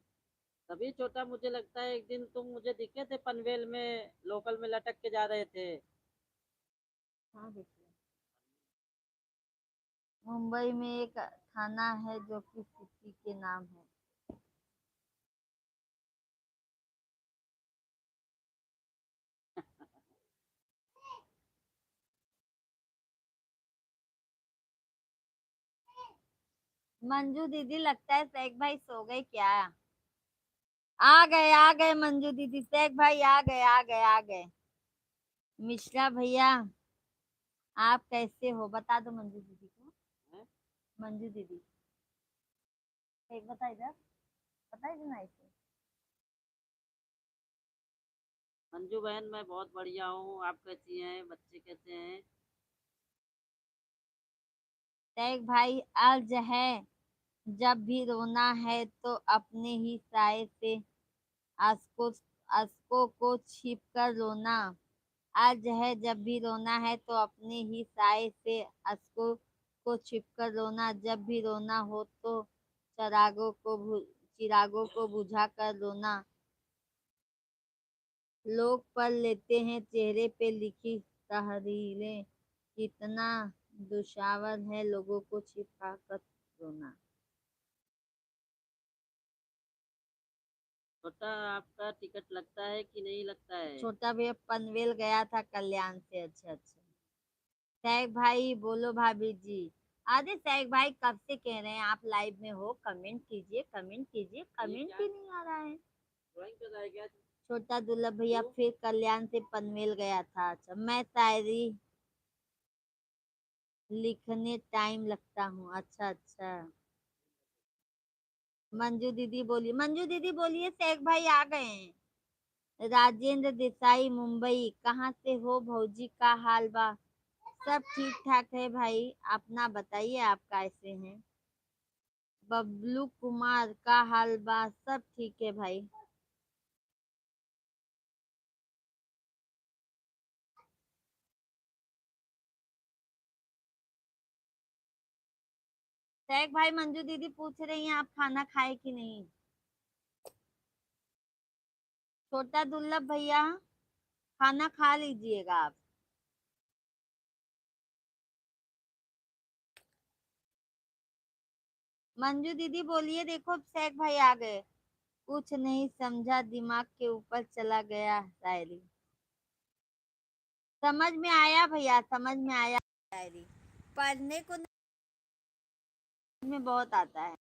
B: तभी छोटा, मुझे लगता है एक दिन तुम मुझे दिखे थे पनवेल में, लोकल में लटक के जा रहे थे।
A: हाँ देखिए, मुंबई में एक थाना है जो कि सिटी के नाम है। मंजू दीदी लगता है शेख भाई सो गए क्या? आ गए मंजू दीदी, शेख भाई आ गए आ गए आ गए। मिश्रा भैया आप कैसे हो बता दो मंजू दीदी को।
B: हैं?
A: मंजू दीदी एक बता इधर, बता इधर ना इसे।
B: मंजू बहन, मैं बहुत बढ़िया हूँ। आप कैसी हैं? बच्चे कैसे हैं?
A: शेख भाई अर्ज है, जब भी रोना है तो अपने ही साय से आंसू आंसू को छिप कर रोना। आज है जब भी रोना है तो अपने ही साय से आंसू को छिप कर रोना। जब भी रोना हो तो चिरागों को बुझा कर रोना। लोग पढ़ लेते हैं चेहरे पे लिखी तहरीरें, कितना दुशावर है लोगों को छिपा कर रोना।
B: छोटा, आपका टिकट लगता है कि नहीं लगता है?
A: छोटा भैया पनवेल गया था कल्याण से। अच्छा अच्छा। शेख भाई बोलो भाभी जी। अरे शेख भाई कब से कह रहे हैं आप लाइव में हो, कमेंट कीजिए कमेंट कीजिए,
B: ये
A: कमेंट
B: क्या
A: ही नहीं आ रहा है।
B: ड्राइंग कर रहा है क्या?
A: छोटा दुर्लभ भैया
B: क्यों?
A: फिर कल्याण से पनवेल गया था। अच्छा, मैं शायरी लिखने टाइम लगता हूँ। अच्छा अच्छा। मंजू दीदी बोलिए शेख भाई आ गए हैं। राजेंद्र देसाई मुंबई, कहाँ से हो भौजी, का हाल बा? सब ठीक ठाक है भाई, अपना बताइए आप कैसे हैं? बबलू कुमार, का हाल बा? सब ठीक है भाई। शेख भाई मंजू दीदी पूछ रही हैं आप खाना खाए कि नहीं। छोटा दुर्लभ भैया खाना खा लीजिएगा आप। मंजू दीदी बोलिए, देखो शेख भाई आ गए। कुछ नहीं समझा, दिमाग के ऊपर चला गया शायरी। समझ में आया भैया, समझ में आया शायरी। पढ़ने को में बहुत आता है।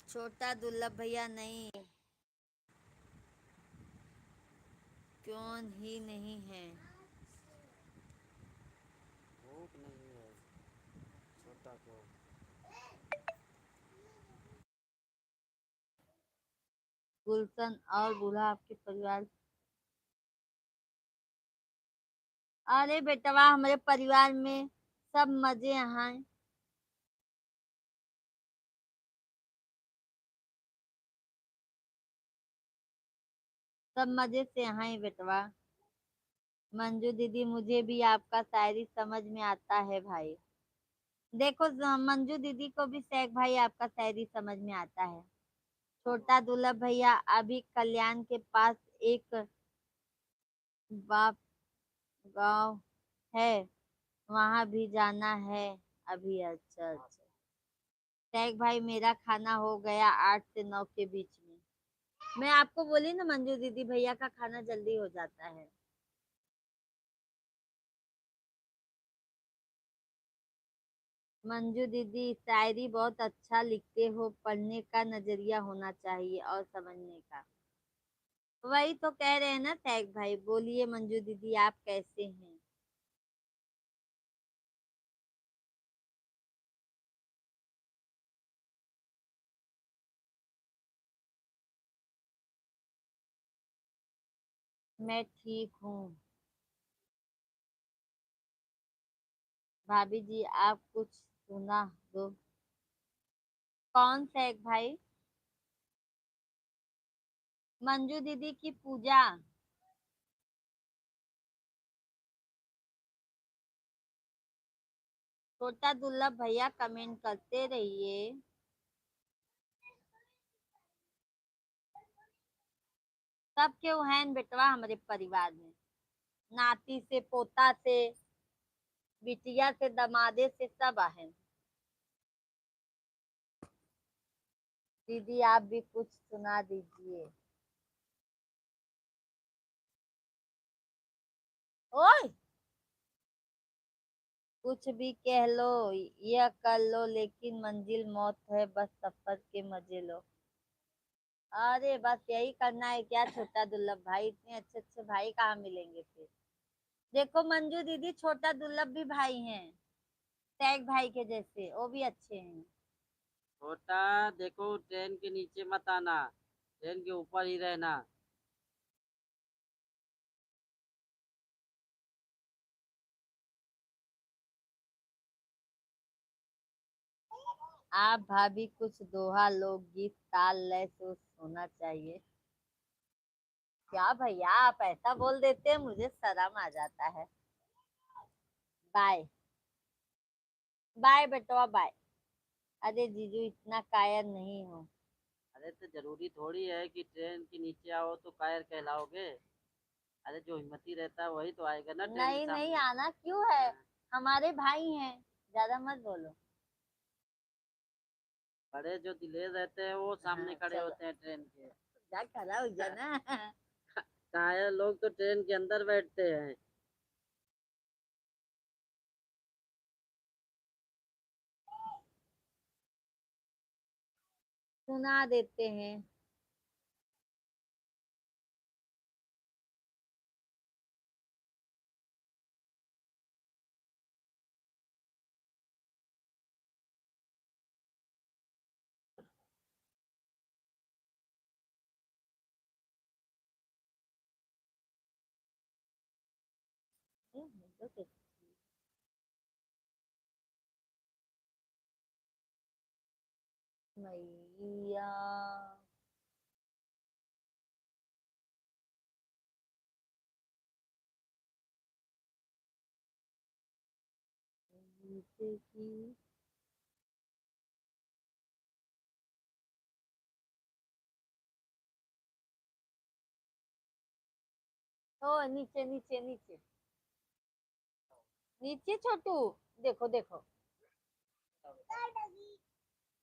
A: छोटा दुर्लभ भैया नहीं, क्यों ही नहीं है।
B: भूख नहीं है छोटा को।
A: गुलशन और बूढ़ा आपके परिवार। अरे बेटवा हमारे परिवार में सब मजे हैं। सब मजे से हैं बेटवा। मंजू दीदी मुझे भी आपका शायरी समझ में आता है भाई। देखो मंजू दीदी को भी शेख भाई आपका शायरी समझ में आता है। छोटा दुर्लभ भैया अभी कल्याण के पास एक बाप गांव है, वहां भी जाना है अभी। अच्छा अच्छा। शेख भाई मेरा खाना हो गया 8 से 9 के बीच में। मैं आपको बोली ना मंजू दीदी भैया का खाना जल्दी हो जाता है। मंजू दीदी शायरी बहुत अच्छा लिखते हो, पढ़ने का नजरिया होना चाहिए और समझने का। वही तो कह रहे हैं ना शेख भाई। बोलिए मंजू दीदी आप कैसे हैं? मैं ठीक हूँ भाभी जी, आप कुछ सुना दो। कौन शेख भाई? मंजू दीदी की पूजा। छोटा दुर्लभ भैया कमेंट करते रहिए। सब क्यों हैं बेटवा हमारे परिवार में, नाती से पोता से बिटिया से दमादे से सब हैं। दीदी आप भी कुछ सुना दीजिए। ओए कुछ भी कह लो, यह कर लो, लेकिन मंजिल मौत है, बस सफर के मजे लो। अरे बस यही करना है क्या छोटा दुर्लभ भाई, इतने अच्छे अच्छे भाई कहाँ मिलेंगे फिर। देखो मंजू दीदी छोटा दुर्लभ भी भाई हैं, टैग भाई के जैसे, वो भी अच्छे हैं।
B: छोटा देखो, ट्रेन के नीचे मत आना, ट्रेन के ऊपर ही रहना।
A: आप भाभी कुछ दोहा लोकगीत ताल लय से होना चाहिए। क्या भैया आप ऐसा बोल देते हैं, मुझे शर्म आ जाता है। बाय बाय बेटवा बाय। अरे जीजू इतना कायर नहीं हो।
B: अरे तो जरूरी थोड़ी है कि ट्रेन के नीचे आओ तो कायर कहलाओगे। अरे जो हिम्मती रहता है वही तो आएगा ना ट्रेन के
A: नहीं नहीं
B: सामने।
A: आना क्यों है,
B: हाँ,
A: हमारे भाई हैं, ज्यादा मत बोलो।
B: बड़े जो दिलेर रहते हैं वो सामने
A: हाँ
B: खड़े
A: चलो,
B: होते हैं ट्रेन के।
A: जा खड़ा हो जा ना।
B: कायर लोग तो ट्रेन के अंदर बैठते हैं।
A: सुना देते हैं। मैया नीचे की ओ नीचे नीचे नीचे नीचे छोटू, देखो देखो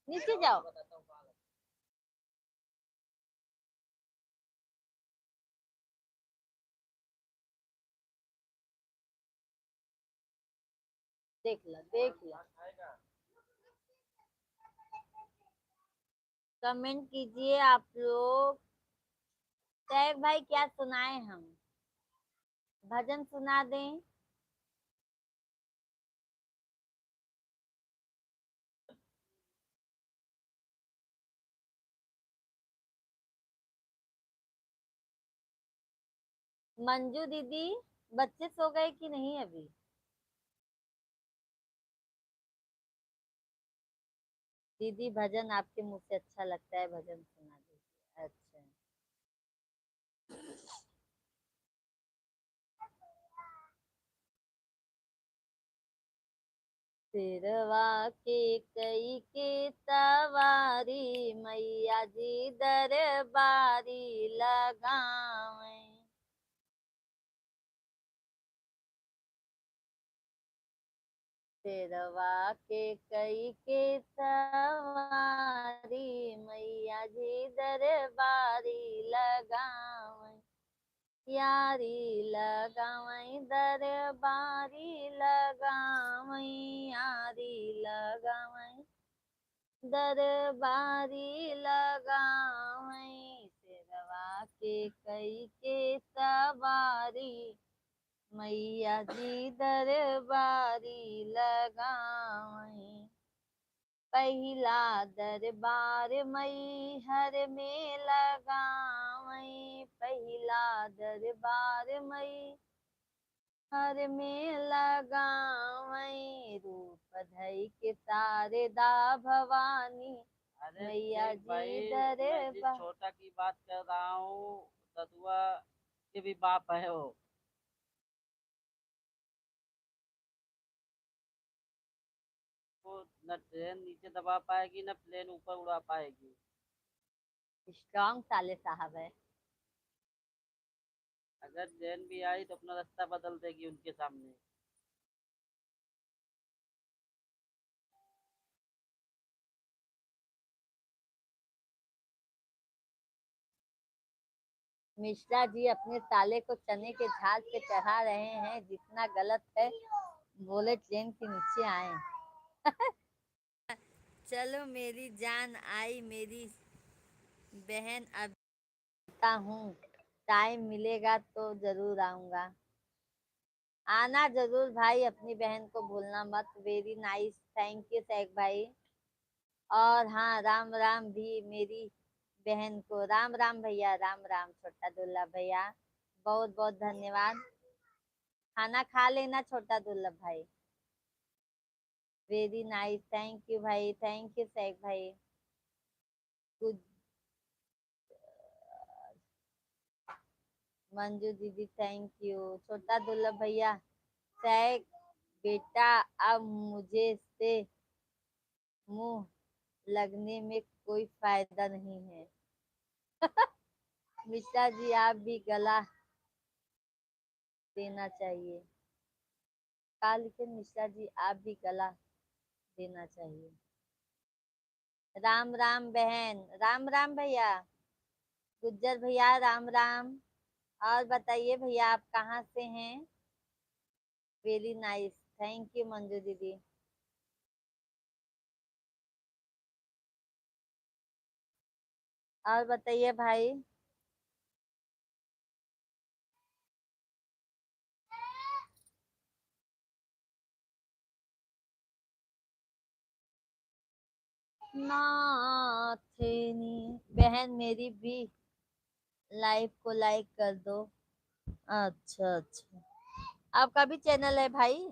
A: नीचे जाओ। देख लो देख लो, कमेंट कीजिए आप लोग। टैग भाई क्या सुनाए हम, भजन सुना दें। मंजू दीदी बच्चे सो गए कि नहीं अभी। दीदी भजन आपके मुंह से अच्छा लगता है, भजन सुना दीजिए। अच्छा सिरवा के कई के सवारी, मैया जी दरबारी लगावे। सिरवा के कई के सवारी, मैया जी दरबारी लगावे। यारी लगावई दरबारी लगावई, यारी लगावई दरबारी लगावई। सिरवा के कई के सवारी, मैया जी दरबारी लगावई। पहिला दरबार मई हर में लगावई, पहिला दरबार मई हर में लगावई। रूप धई के शारदा भवानी,
B: अरे
A: मैया
B: देख
A: जी
B: भाई, मैं जिस
A: दरबार।
B: छोटा की बात कर रहा हूँ सदुआ के भी बाप है वो। न ट्रेन नीचे दबा पाएगी न प्लेन ऊपर उड़ा पाएगी।
A: स्ट्रॉन्ग साले साहब है।
B: अगर ट्रेन भी आई तो अपना रास्ता बदल देगी उनके सामने।
A: मिश्रा जी अपने साले को चने के झाड़ पे चढ़ा रहे हैं, जितना गलत है। बोले ट्रेन के नीचे आए। चलो मेरी जान आई मेरी बहन, अब आता हूँ, टाइम मिलेगा तो जरूर आऊंगा। आना जरूर भाई, अपनी बहन को भूलना मत। वेरी नाइस, थैंक यू सैक भाई। और हाँ, राम राम भी मेरी बहन को। राम राम भैया, राम राम छोटा दुर्लभ भैया, बहुत बहुत धन्यवाद। खाना खा लेना छोटा दुर्लभ भाई। वेरी नाइस, थैंक यू भाई, थैंक यू सैक भाई। गुड। मंजू दीदी थैंक यू। छोटा दुर्लभ भैया, सैक बेटा अब मुझे से मुंह लगने में कोई फायदा नहीं है। मिश्रा जी आप भी गला देना चाहिए। काल के मिश्रा जी आप भी गला देना चाहिए। राम राम बहन, राम राम भैया। गुज्जर भैया राम राम। और बताइए भैया आप कहाँ से हैं? Very nice, thank you Manju दीदी। और बताइए भाई। नाथनी बहन मेरी भी लाइव को लाइक कर दो। अच्छा अच्छा, आपका भी चैनल है भाई?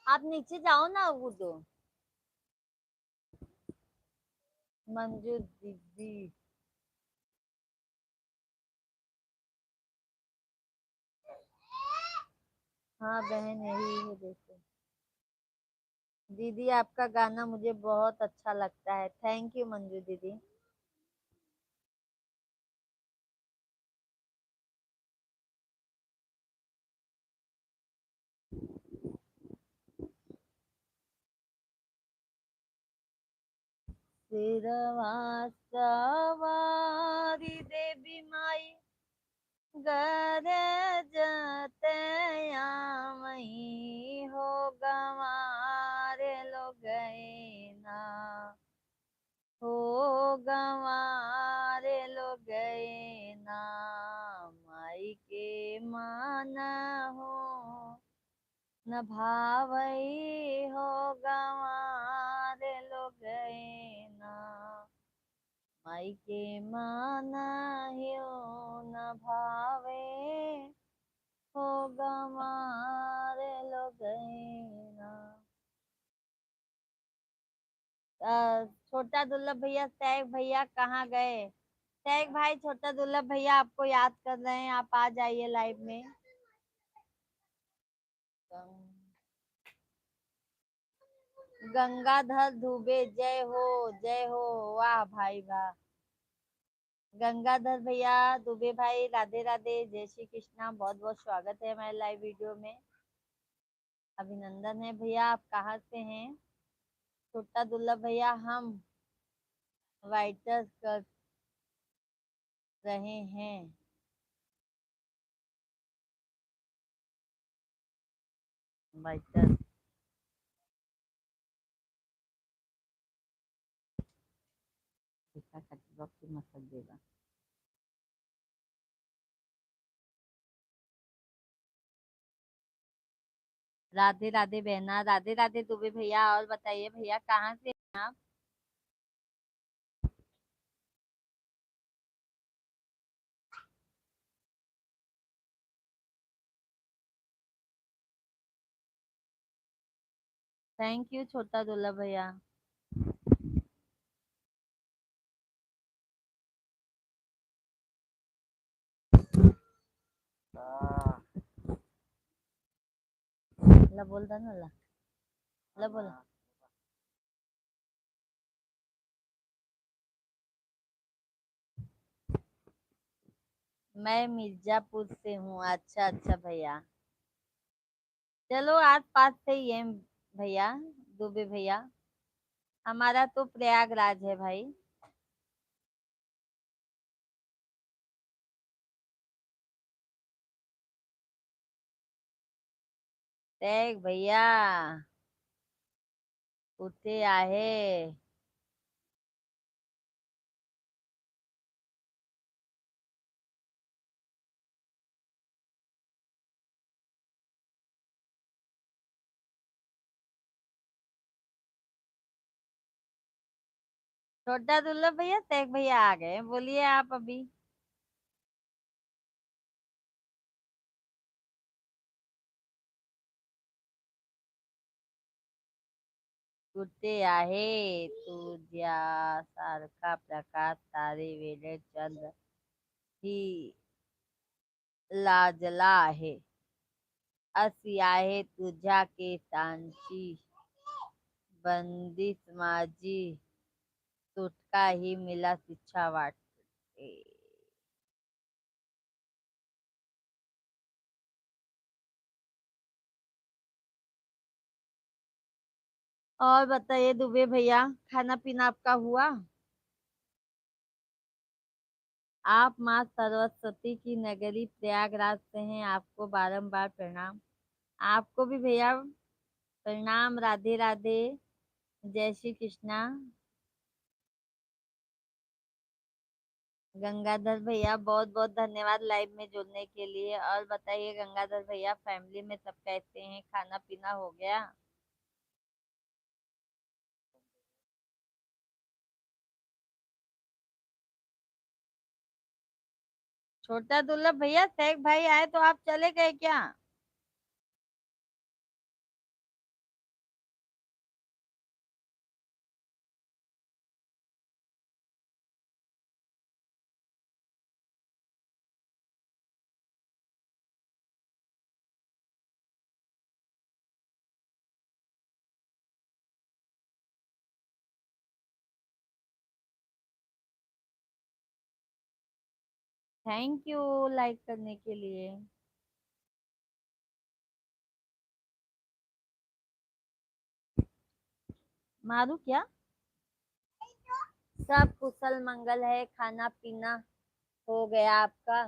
A: आप नीचे जाओ ना वो तो। मंजू दीदी, हाँ बहन यही है देखो। दीदी आपका गाना मुझे बहुत अच्छा लगता है, थैंक यू मंजू दीदी। सिरवा सवारी देवी माई गरजत आमई हो, गंवारे लो गए ना, हो गंवारे लो गए ना, माई के माना हो न भावई हो, गंवारे लो गए ना, माई के माना हियो न भावे हो, गंवारे लो गए ना। छोटा दुर्लभ भैया, सैक भैया कहाँ गए? सैक भाई, छोटा दुर्लभ भैया आपको याद कर रहे हैं, आप आ जाइए लाइव में। गंगाधर दुबे जय हो, जय हो। वाह भाई वाह। गंगाधर भैया, दुबे भाई, राधे राधे, जय श्री कृष्णा, बहुत बहुत स्वागत है हमारे लाइव वीडियो में। अभिनंदन है भैया, आप कहाँ से हैं? छोटा दुर्लभ भैया, हम वाइटर्स कर रहे हैं। वाइटर्स मसक देगा। राधे राधे बहना, राधे राधे दुबे भैया। और बताइए भैया कहाँ से हैं आप? थैंक यू छोटा दुल्ला भैया। ला बोल दा ना ला ला बोला। मैं मिर्जापुर से हूँ। अच्छा अच्छा भैया, चलो आस पास से ही है भैया, दुबे भैया। हमारा तो प्रयागराज है भाई। टैग भैया कुठे आहे? छोटा दुल्ला भैया, टैग भैया आ गए, बोलिए आप अभी। कुठे आहे तुझ्या सारखा प्रकाश तारे वेळे चंद्र ही लाजला आहे, अशी आहे तुझ्या केसांची बंदिश माझी, सुटका ही मला इच्छा वाटते। और बताइए दुबे भैया, खाना पीना आपका हुआ? आप माँ सरस्वती की नगरी प्रयागराज से हैं, आपको बारंबार प्रणाम। आपको भी भैया प्रणाम, राधे राधे, जय श्री कृष्णा। गंगाधर भैया बहुत बहुत धन्यवाद लाइव में जुड़ने के लिए। और बताइए गंगाधर भैया, फैमिली में सब कैसे हैं? खाना पीना हो गया? छोटा दुर्लभ भैया, शेख भाई आए तो आप चले गए क्या? थैंक यू लाइक करने के लिए। मारू क्या? सब कुशल मंगल है, खाना पीना हो गया आपका?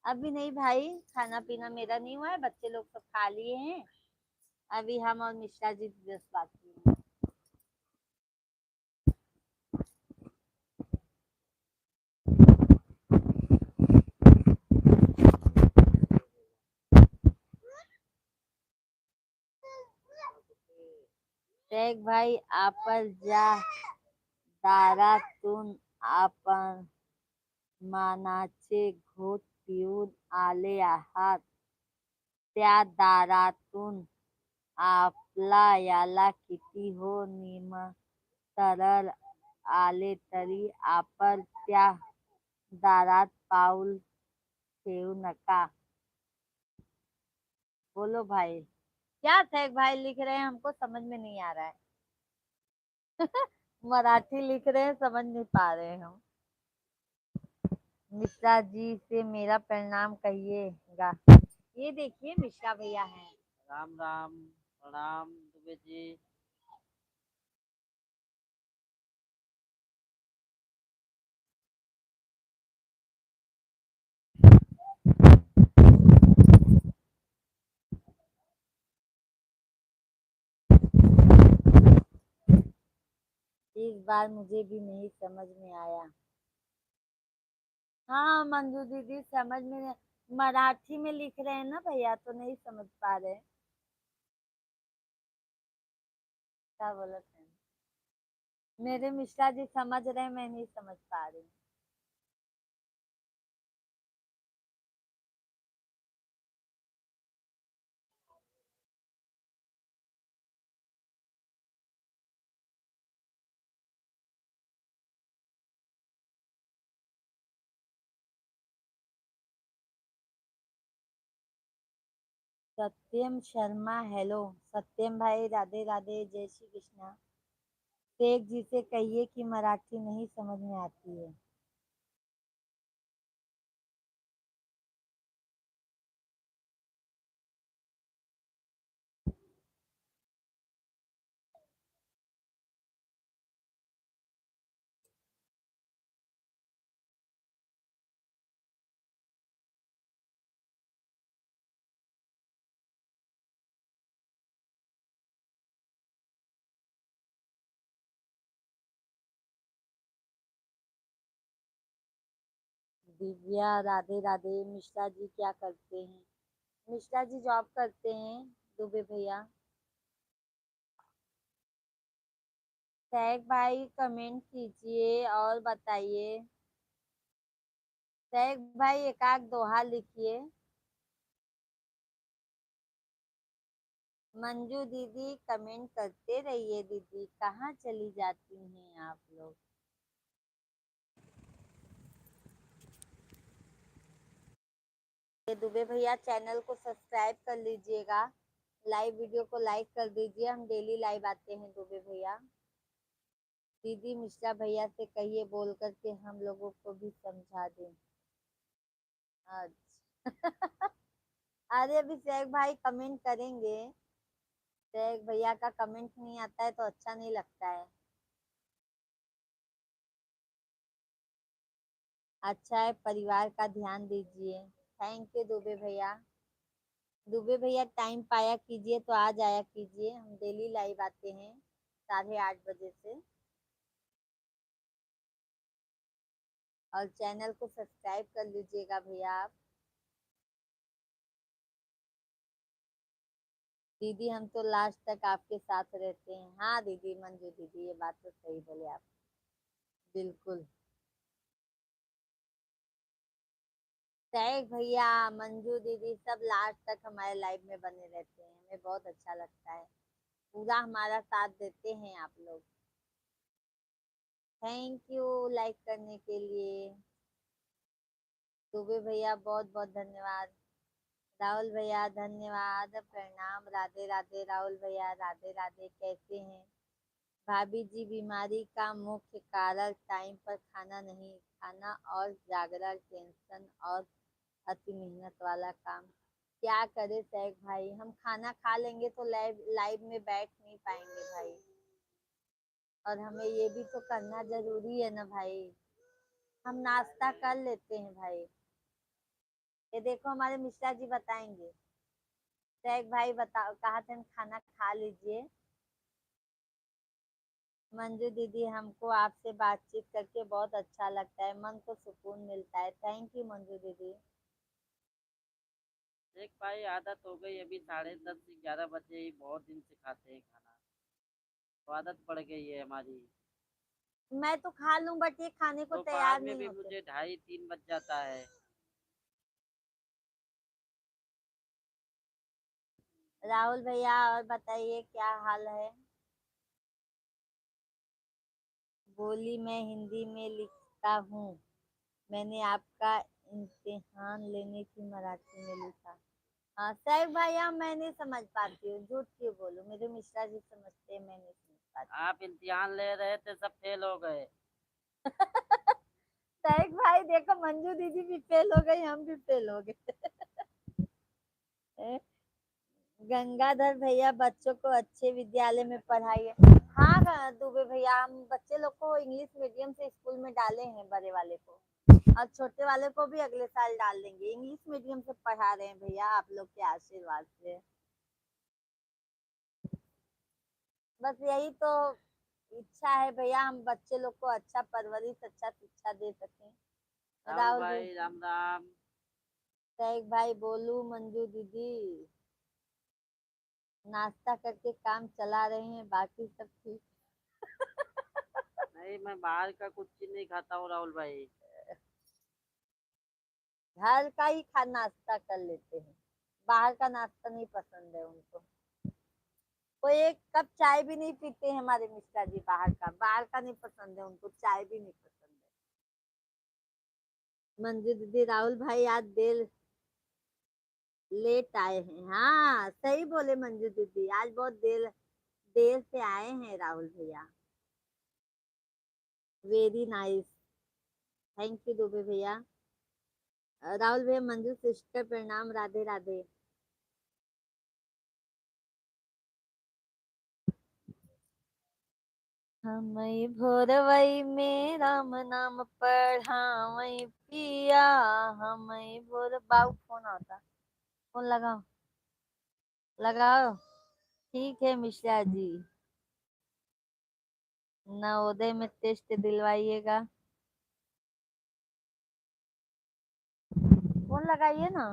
A: अभी नहीं भाई, खाना पीना मेरा नहीं हुआ है, बच्चे लोग सब खा लिए हैं। अभी हम और मिश्रा जी जस्ट बाकी हैं। शेख भाई आपण ज्या दारातून आपण मानाचे घोट पिऊन आले आहात, त्या दारातून आपला याला किती हो निमंत्रण आले तरी आपण त्या दारात पाऊल ठेवू नका। बोलो भाई। क्या शेख भाई लिख रहे हैं, हमको समझ में नहीं आ रहा है। मराठी लिख रहे हैं, समझ नहीं पा रहे हम। मिश्रा जी से मेरा प्रणाम कहिएगा। ये देखिए मिश्रा भैया हैं।
B: राम राम, प्रणाम दुबे जी।
A: इस बार मुझे भी नहीं समझ में आया। हाँ मंजू दीदी, समझ में मराठी में लिख रहे हैं ना भैया, तो नहीं समझ पा रहे। क्या बोला था? मेरे मिश्रा जी समझ रहे हैं, मैं नहीं समझ पा रही। सत्यम शर्मा हेलो। सत्यम भाई राधे राधे, जय श्री कृष्णा। शेख जी से कहिए कि मराठी नहीं समझ में आती है। दिव्या राधे राधे। मिश्रा जी क्या करते हैं? मिश्रा जी जॉब करते हैं, दुबे भैया। शेख भाई कमेंट कीजिए और बताइए। शेख भाई एक आध दोहा लिखिए। मंजू दीदी कमेंट करते रहिए। दीदी कहाँ चली जाती हैं आप लोग? ये दुबे भैया चैनल को सब्सक्राइब कर लीजिएगा। लाइव वीडियो को लाइक कर दीजिए, हम डेली लाइव आते हैं दुबे भैया। दीदी मिश्रा भैया से कहिए बोल करके हम लोगों को भी समझा दें। अच्छा। अरे अभी शेख भाई कमेंट करेंगे। शेख भैया का कमेंट नहीं आता है तो अच्छा नहीं लगता है। अच्छा है, परिवार का ध्यान दीजिए। थैंक यू दुबे भैया। दुबे भैया टाइम पाया कीजिए तो आ जाया कीजिए, हम डेली लाइव आते हैं 8:30 बजे से। और चैनल को सब्सक्राइब कर लीजिएगा भैया आप। दीदी हम तो लास्ट तक आपके साथ रहते हैं। हाँ दीदी मंजू दीदी, ये बात तो सही बोले आप। बिल्कुल। शेख भैया, मंजू दीदी सब लास्ट तक हमारे लाइव में बने रहते हैं, हमें बहुत अच्छा लगता है। पूरा हमारा साथ देते हैं आप लोग। थैंक यू लाइक करने के लिए। दुबे भैया बहुत बहुत धन्यवाद। राहुल भैया धन्यवाद, प्रणाम, राधे राधे। राहुल भैया राधे राधे, कैसे हैं? भाभी जी बीमारी का मुख्य कारण टाइम पर खाना नहीं खाना और जागरण, टेंशन और अति मेहनत वाला काम। क्या करे शेख भाई, हम खाना खा लेंगे तो लाइव लाइव में बैठ नहीं पाएंगे भाई। और हमें ये भी तो करना जरूरी है ना भाई। हम नाश्ता कर लेते हैं भाई। ये देखो हमारे मिश्रा जी बताएंगे। शेख भाई बताओ कहा थे हम खाना खा लीजिए। मंजू दीदी हमको आपसे बातचीत करके बहुत अच्छा लगता है, मन को सुकून मिलता है। थैंक यू मंजू दीदी।
B: एक भाई आदत हो गई, अभी 10:30 से 11 बजे ही बहुत दिन से खाते हैं खाना, तो आदत पड़ गई है हमारी।
A: मैं तो खा लूं बट ये खाने को
B: दोपहर
A: तैयार
B: में
A: नहीं
B: भी
A: होते।
B: मुझे 2:30-3 बज जाता है।
A: राहुल भैया और बताइए क्या हाल है? बोली मैं हिंदी में लिखता हूँ, मैंने आपका इम्तिहान लेने की मराठी में लिखा। हाँ सैफ भैया मैं नहीं समझ पाती हूँ, झूठ क्यों बोलूं, मेरे मिश्रा जी समझते हैं, मैं नहीं समझ पाती।
B: आप इम्तिहान ले रहे थे, सब फेल हो गए।
A: सैफ भाई देखो मंजू दीदी भी फेल हो गई, हम भी फेल हो गए। गंगाधर भैया बच्चों को अच्छे विद्यालय में पढ़ाइए। हाँ दुबे भैया, हम बच्चे लोग को इंग्लिश मीडियम से स्कूल में डाले हैं, बड़े वाले को। और छोटे वाले को भी अगले साल डाल देंगे। इंग्लिश मीडियम से पढ़ा रहे हैं भैया आप लोग के आशीर्वाद से। बस यही तो इच्छा है भैया, हम बच्चे लोग को अच्छा परवरिश, अच्छा शिक्षा दे सकें।
B: राहुल
A: राहुल भाई,
B: भाई राम राम।
A: शेख भाई बोलू, मंजू दीदी नाश्ता करके काम चला रहे हैं, बाकी सब ठीक।
B: नहीं, मैं बाहर का कुछ चीज नहीं खाता हूँ राहुल भाई।
A: घर का ही खा नाश्ता कर लेते हैं, बाहर का नाश्ता नहीं पसंद है उनको। वो एक कप चाय भी नहीं पीते हैं हमारे मिश्रा जी, बाहर का नहीं पसंद है उनको, चाय भी नहीं पसंद है। मंजू दीदी राहुल भाई आज देर लेट आए हैं, हाँ सही बोले मंजू दीदी, आज बहुत देर देर से आए हैं राहुल भैया। Very nice. Thank you Dubey भैया। राहुल भैया, मंजू सिस्टर प्रणाम, राधे राधे। हमई भोरवई में राम नाम पढ़ावई पिया। हमई भोर बाबू फोन आता, फोन लगाओ, लगाओ। ठीक है मिश्रा जी, नवोदय में टेस्ट दिलवाइएगा। फोन लगाइए ना।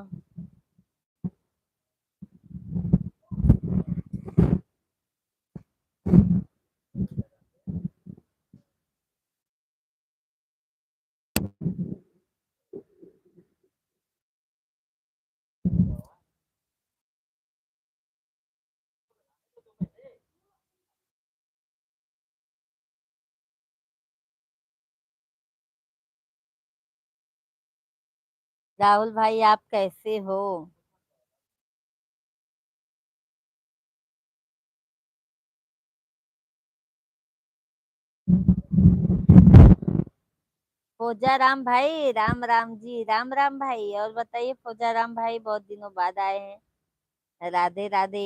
A: राहुल भाई आप कैसे हो? फौजा राम भाई, राम राम जी, राम राम भाई। और बताइए फौजा राम भाई, बहुत दिनों बाद आए हैं। राधे राधे।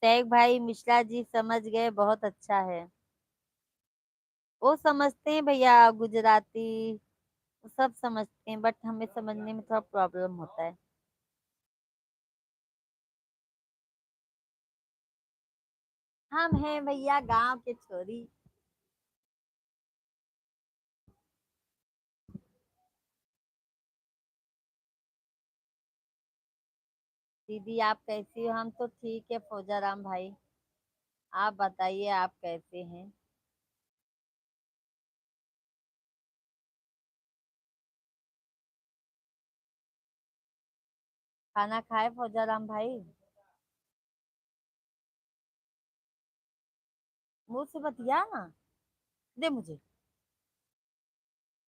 A: शेख भाई मिश्रा जी समझ गए, बहुत अच्छा है। वो समझते हैं भैया गुजराती, वो सब समझते हैं, बट हमें समझने में थोड़ा प्रॉब्लम होता है। हम हैं भैया गांव के छोरी। दीदी आप कैसी हो? हम तो ठीक है फौजा राम भाई। आप बताइए आप कैसे हैं? खाना खाए फौजा राम भाई? मुंह से बतिया ना, दे मुझे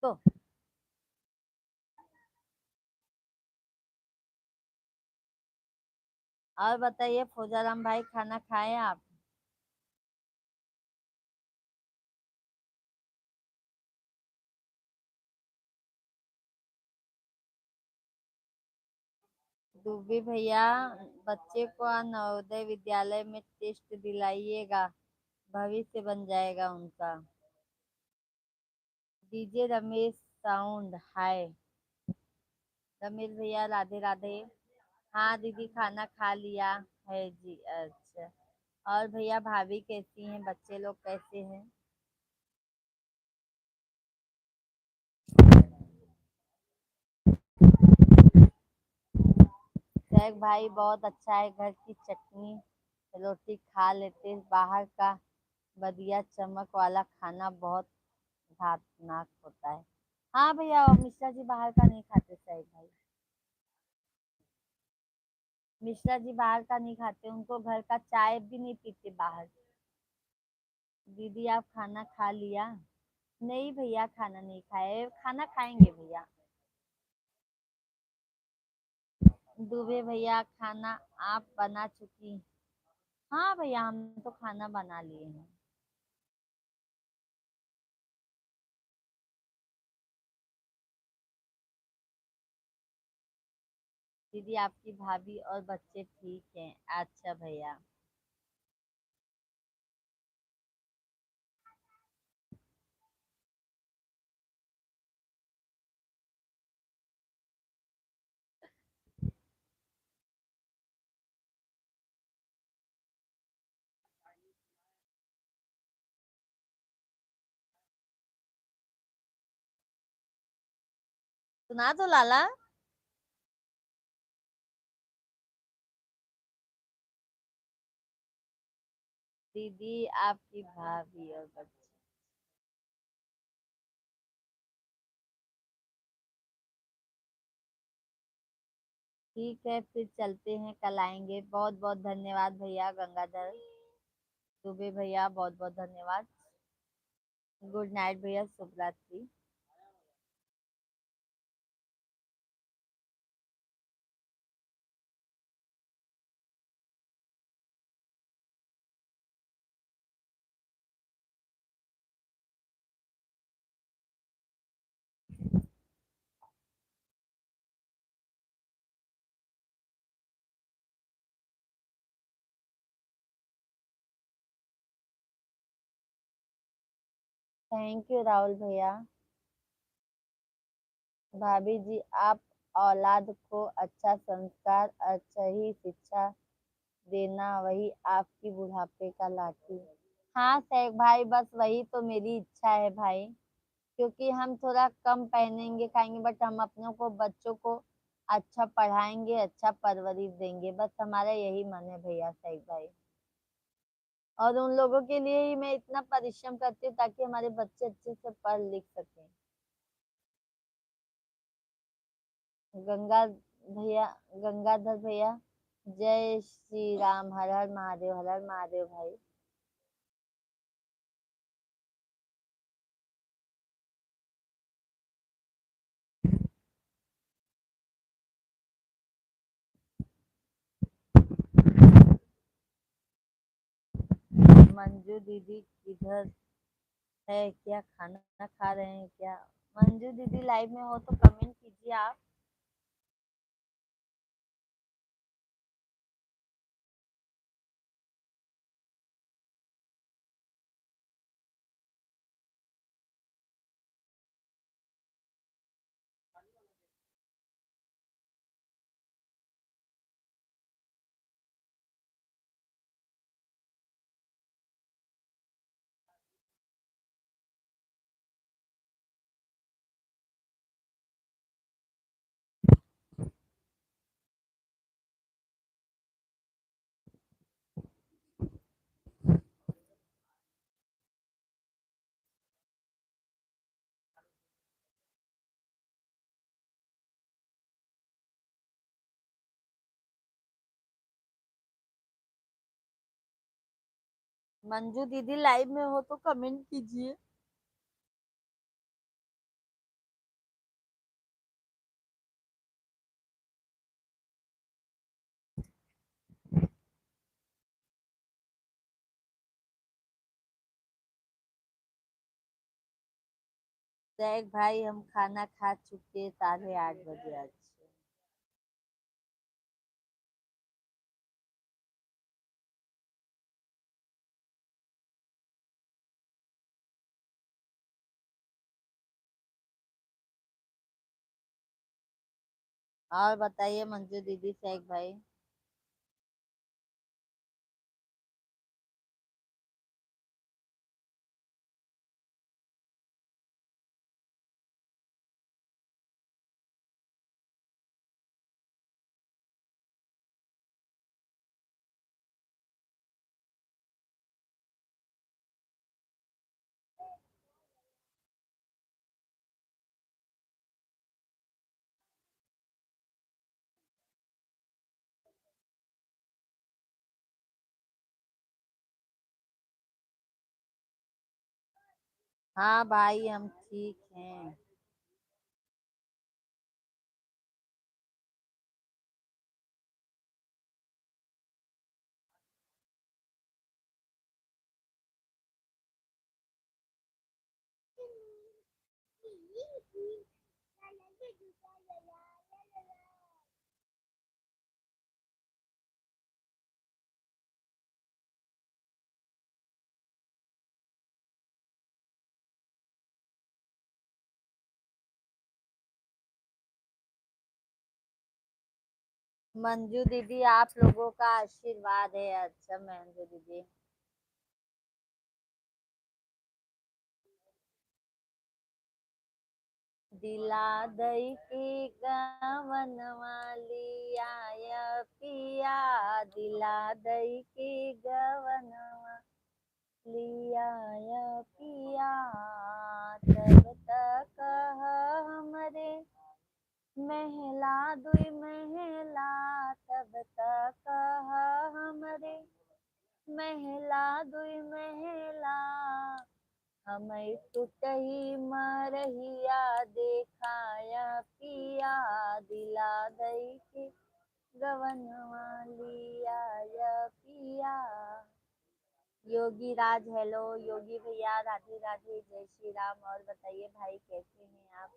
A: तो। और बताइए फौजा राम भाई, खाना खाए आप? दूबी भैया, बच्चे को नवोदय विद्यालय में टेस्ट दिलाइएगा, भविष्य बन जाएगा उनका। डीजे रमेश साउंड हाय। रमेश भैया राधे राधे। हाँ दीदी खाना खा लिया है जी, अच्छा। और भैया भाभी कैसी हैं, बच्चे लोग कैसे हैं? शेख भाई बहुत अच्छा है, घर की चटनी रोटी खा लेते, बाहर का बढ़िया चमक वाला खाना बहुत घातनाक होता है। हाँ भैया, और मिश्रा जी बाहर का नहीं खाते शेख भाई। मिश्रा जी बाहर का नहीं खाते, उनको घर का चाय भी नहीं पीते बाहर। दीदी आप खाना खा लिया? नहीं भैया खाना नहीं खाए, खाना खाएंगे भैया। दुबे भैया खाना आप बना चुकी? हाँ भैया हम तो खाना बना लिए हैं। दीदी आपकी भाभी और बच्चे ठीक हैं? अच्छा भैया। सुना दो लाला। दीदी आपकी भाभी और बच्चे ठीक है, फिर चलते हैं, कल आएंगे। बहुत बहुत धन्यवाद भैया गंगाधर। दुबे भैया बहुत बहुत धन्यवाद। गुड नाइट भैया, शुभ रात्रि। थैंक यू राहुल भैया। भाभी जी, आप औलाद को अच्छा संस्कार, अच्छा ही शिक्षा देना, वही आपकी बुढ़ापे का लाठी। हाँ शेख भाई, बस वही तो मेरी इच्छा है भाई, क्योंकि हम थोड़ा कम पहनेंगे खाएंगे, बट हम अपनों को, बच्चों को अच्छा पढ़ाएंगे, अच्छा परवरिश देंगे, बस हमारा यही मन है भैया शेख भाई। और उन लोगों के लिए ही मैं इतना परिश्रम करती हूँ, ताकि हमारे बच्चे अच्छे से पढ़ लिख सकें। गंगा भैया, गंगाधर भैया, जय श्री राम, हर हर महादेव, हर हर महादेव भाई। मंजू दीदी किधर है, क्या खाना खा रहे हैं क्या? मंजू दीदी लाइव में हो तो कमेंट कीजिए आप। मंजू दीदी लाइव में हो तो कमेंट कीजिए। जैक भाई, हम खाना खा चुके 8:30 बजे आज। और बताइए मंजू दीदी, शेख भाई। हाँ भाई, हम ठीक हैं। मंजू दीदी, आप लोगों का आशीर्वाद है। अच्छा मंजू दीदी, दिला दई की गवन वाली आया पिया, दिला दई की गवन लिया पिया, तब तक हमरे महला दुई महला, तब तक हमरे महला दुई महला, हमें टूटही मरहिया देखाया पिया, दिला दई के गवनवा लिया पिया। योगी राज, हेलो योगी भैया, राधे राधे, जय श्री राम। और बताइए भाई, कैसे हैं आप?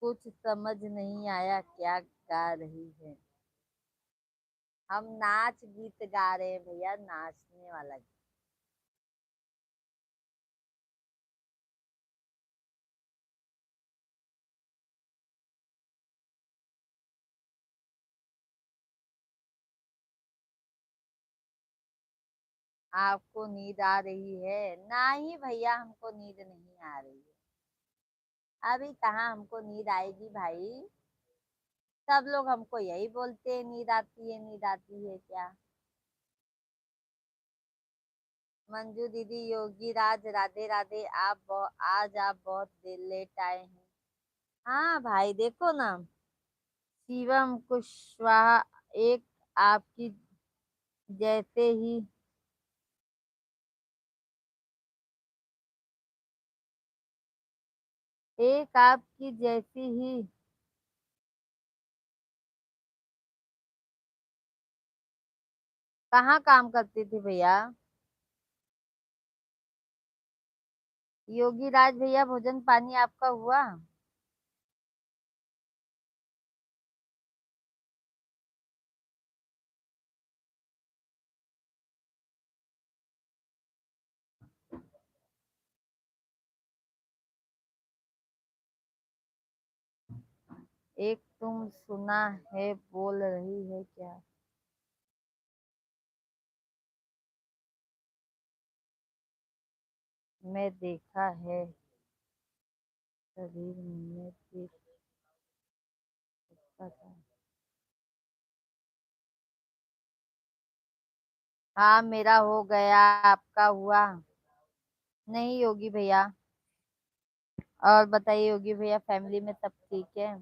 A: कुछ समझ नहीं आया क्या गा रही है। हम नाच गीत गा रहे हैं भैया, नाचने वाला गीत। आपको नींद आ रही है? नहीं भैया, हमको नींद नहीं आ रही है। अभी कहाँ हमको नींद आएगी भाई। सब लोग हमको यही बोलते हैं, नींद आती है, नींद आती है क्या। मंजू दीदी, योगी राज, राधे राधे। आज आप बहुत देर लेट आए हैं। हाँ भाई, देखो ना, शिवम कुशवाहा, एक आपकी जैसे ही, एक आपकी जैसी ही। कहाँ काम करती थी भैया? योगी राज भैया, भोजन पानी आपका हुआ? एक तुम सुना है बोल रही है क्या? मैं देखा है शरीर में भी पता। हाँ, मेरा हो गया, आपका हुआ? नहीं योगी भैया। और बताइए योगी भैया, फैमिली में सब ठीक है?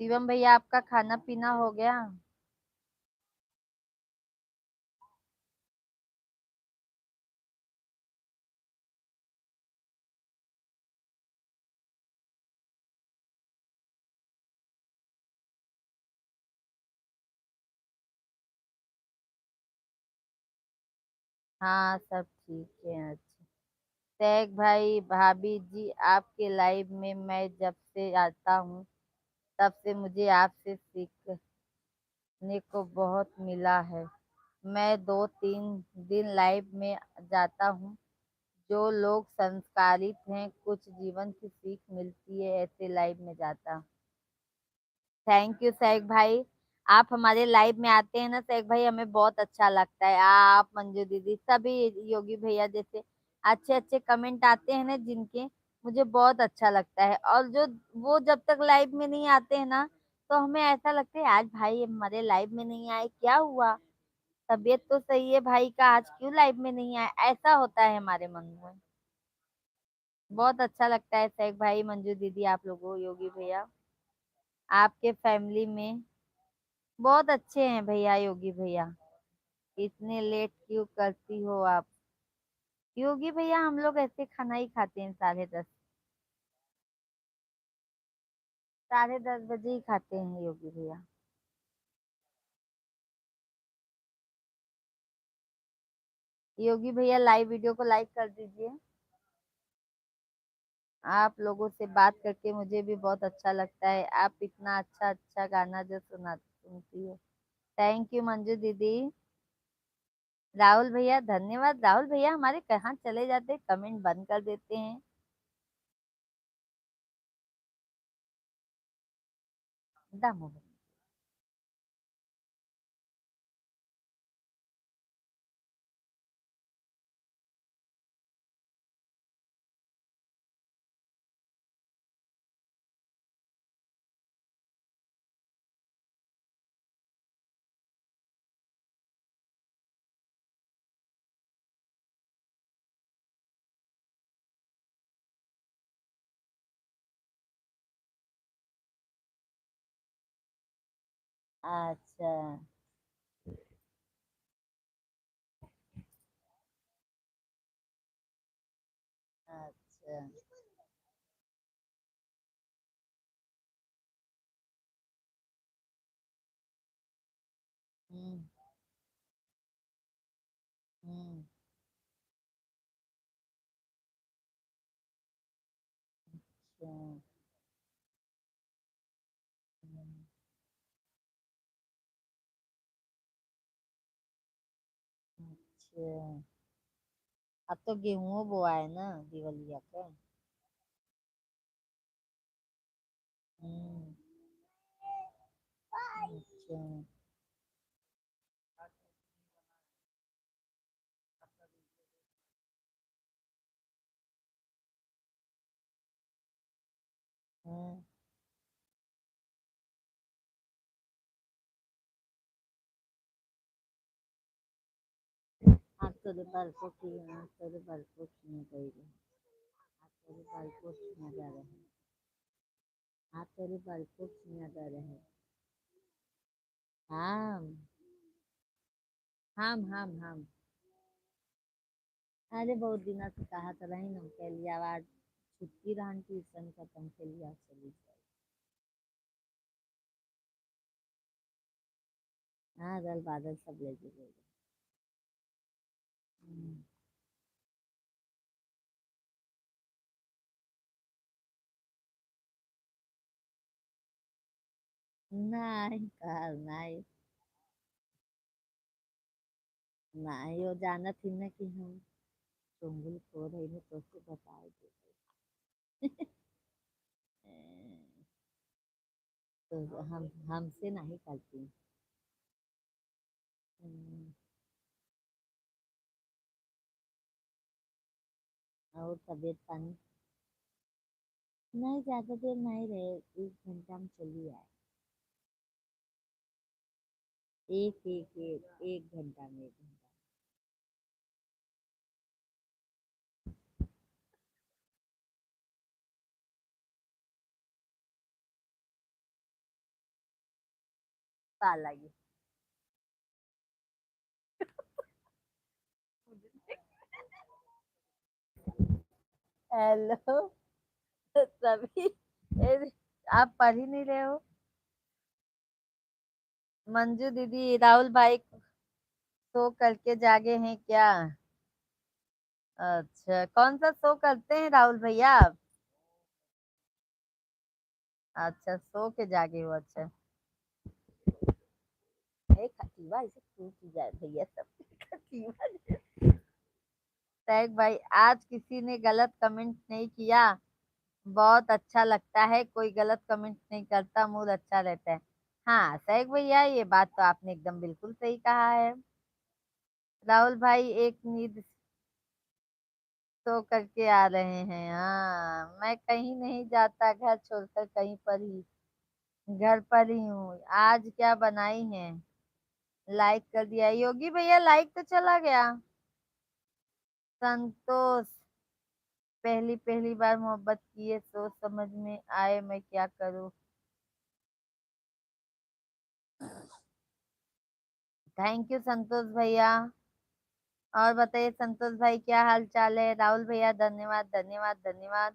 A: शिवम भैया, आपका खाना पीना हो गया? हाँ, सब ठीक है। अच्छा, शेख भाई, भाभी जी, आपके लाइव में मैं जब से आता हूँ तब से मुझे आपसे सीखने को बहुत मिला है। मैं 2-3 दिन लाइव में जाता हूँ। जो लोग संस्कारित हैं, कुछ जीवन की सीख मिलती है, ऐसे लाइव में जाता हूँ। थैंक यू शेख भाई। आप हमारे लाइव में आते हैं ना शेख भाई, हमें बहुत अच्छा लगता है। आप, मंजू दीदी, सभी योगी भैया जैसे अच्छे अच्छे कमेंट आते हैं ना जिनके, मुझे बहुत अच्छा लगता है। और जो वो जब तक लाइव में नहीं आते हैं ना, तो हमें ऐसा लगता है आज भाई हमारे लाइव में नहीं आए, क्या हुआ, तबीयत तो सही है भाई का, आज क्यों लाइव में नहीं आए, ऐसा होता है हमारे मन में। बहुत अच्छा लगता है शेख भाई, मंजू दीदी, आप लोगों, योगी भैया, आपके फैमिली में बहुत अच्छे हैं भैया। योगी भैया, इतने लेट क्यों करती हो आप? योगी भैया, हम लोग ऐसे खाना ही खाते हैं 10:30, 10:30 बजे ही खाते हैं योगी भैया। योगी भैया, लाइव वीडियो को लाइक कर दीजिए। आप लोगों से बात करके मुझे भी बहुत अच्छा लगता है। आप इतना अच्छा अच्छा गाना जो सुनती हो। थैंक यू मंजू दीदी। राहुल भैया, धन्यवाद। राहुल भैया हमारे कहाँ चले जाते, कमेंट बंद कर देते हैं। दम। अच्छा। अच्छा। हम्म। हम्म। अच्छा। हम्म। अच्छा। अब तो गेहूं बोआ है ना दिवालिया का। हम्म। अच्छा। हाँ। हातोरे बालको की हातोरे बालको की गई हातोरे बालको की जा रहे हैं हातोरे बालको की जा रहे हैं हाँ। हम अरे बहुत दिन से कहा तो रही ना कह लिया आज छुट्टी रहन ट्यूशन खत्म के लिया चली जाए। हाँ दल बादल सब ले गए। हम्म। नहीं कर नहीं। नहीं वो जाना थी ना कि हम चुंगल खो रही ने तो उसको बताए थे। तो हम हमसे नहीं करती। हम्म। और तबीयत पानी नहीं ज्यादा देर नहीं रहे 1 घंटा में चली आए। एक घंटा में 1 घंटा। साला ये हेलो सभी आप पढ़ ही नहीं रहे हो। मंजू दीदी राहुल भाई सो करके जागे हैं क्या। अच्छा कौन सा शो करते हैं राहुल भैया आप। अच्छा सो के जागे हो अच्छा। एक खटीवा इसे टूट जाए भैया सब खटीवा। सैग भाई आज किसी ने गलत कमेंट नहीं किया। बहुत अच्छा लगता है कोई गलत कमेंट नहीं करता मूड अच्छा रहता है। हाँ सैग भैया ये बात तो आपने एकदम बिल्कुल सही कहा है। राहुल भाई एक नींद सो करके आ रहे हैं हाँ मैं कहीं नहीं जाता घर छोड़कर कहीं पर ही घर पर ही हूँ। आज क्या बनाई है। लाइक कर दिया योगी भैया लाइक तो चला गया। संतोष पहली पहली बार मोहब्बत किए सोच समझ में आए मैं क्या करूँ। थैंक यू संतोष भैया। और बताइए संतोष भाई क्या हाल चाल है। राहुल भैया धन्यवाद धन्यवाद धन्यवाद।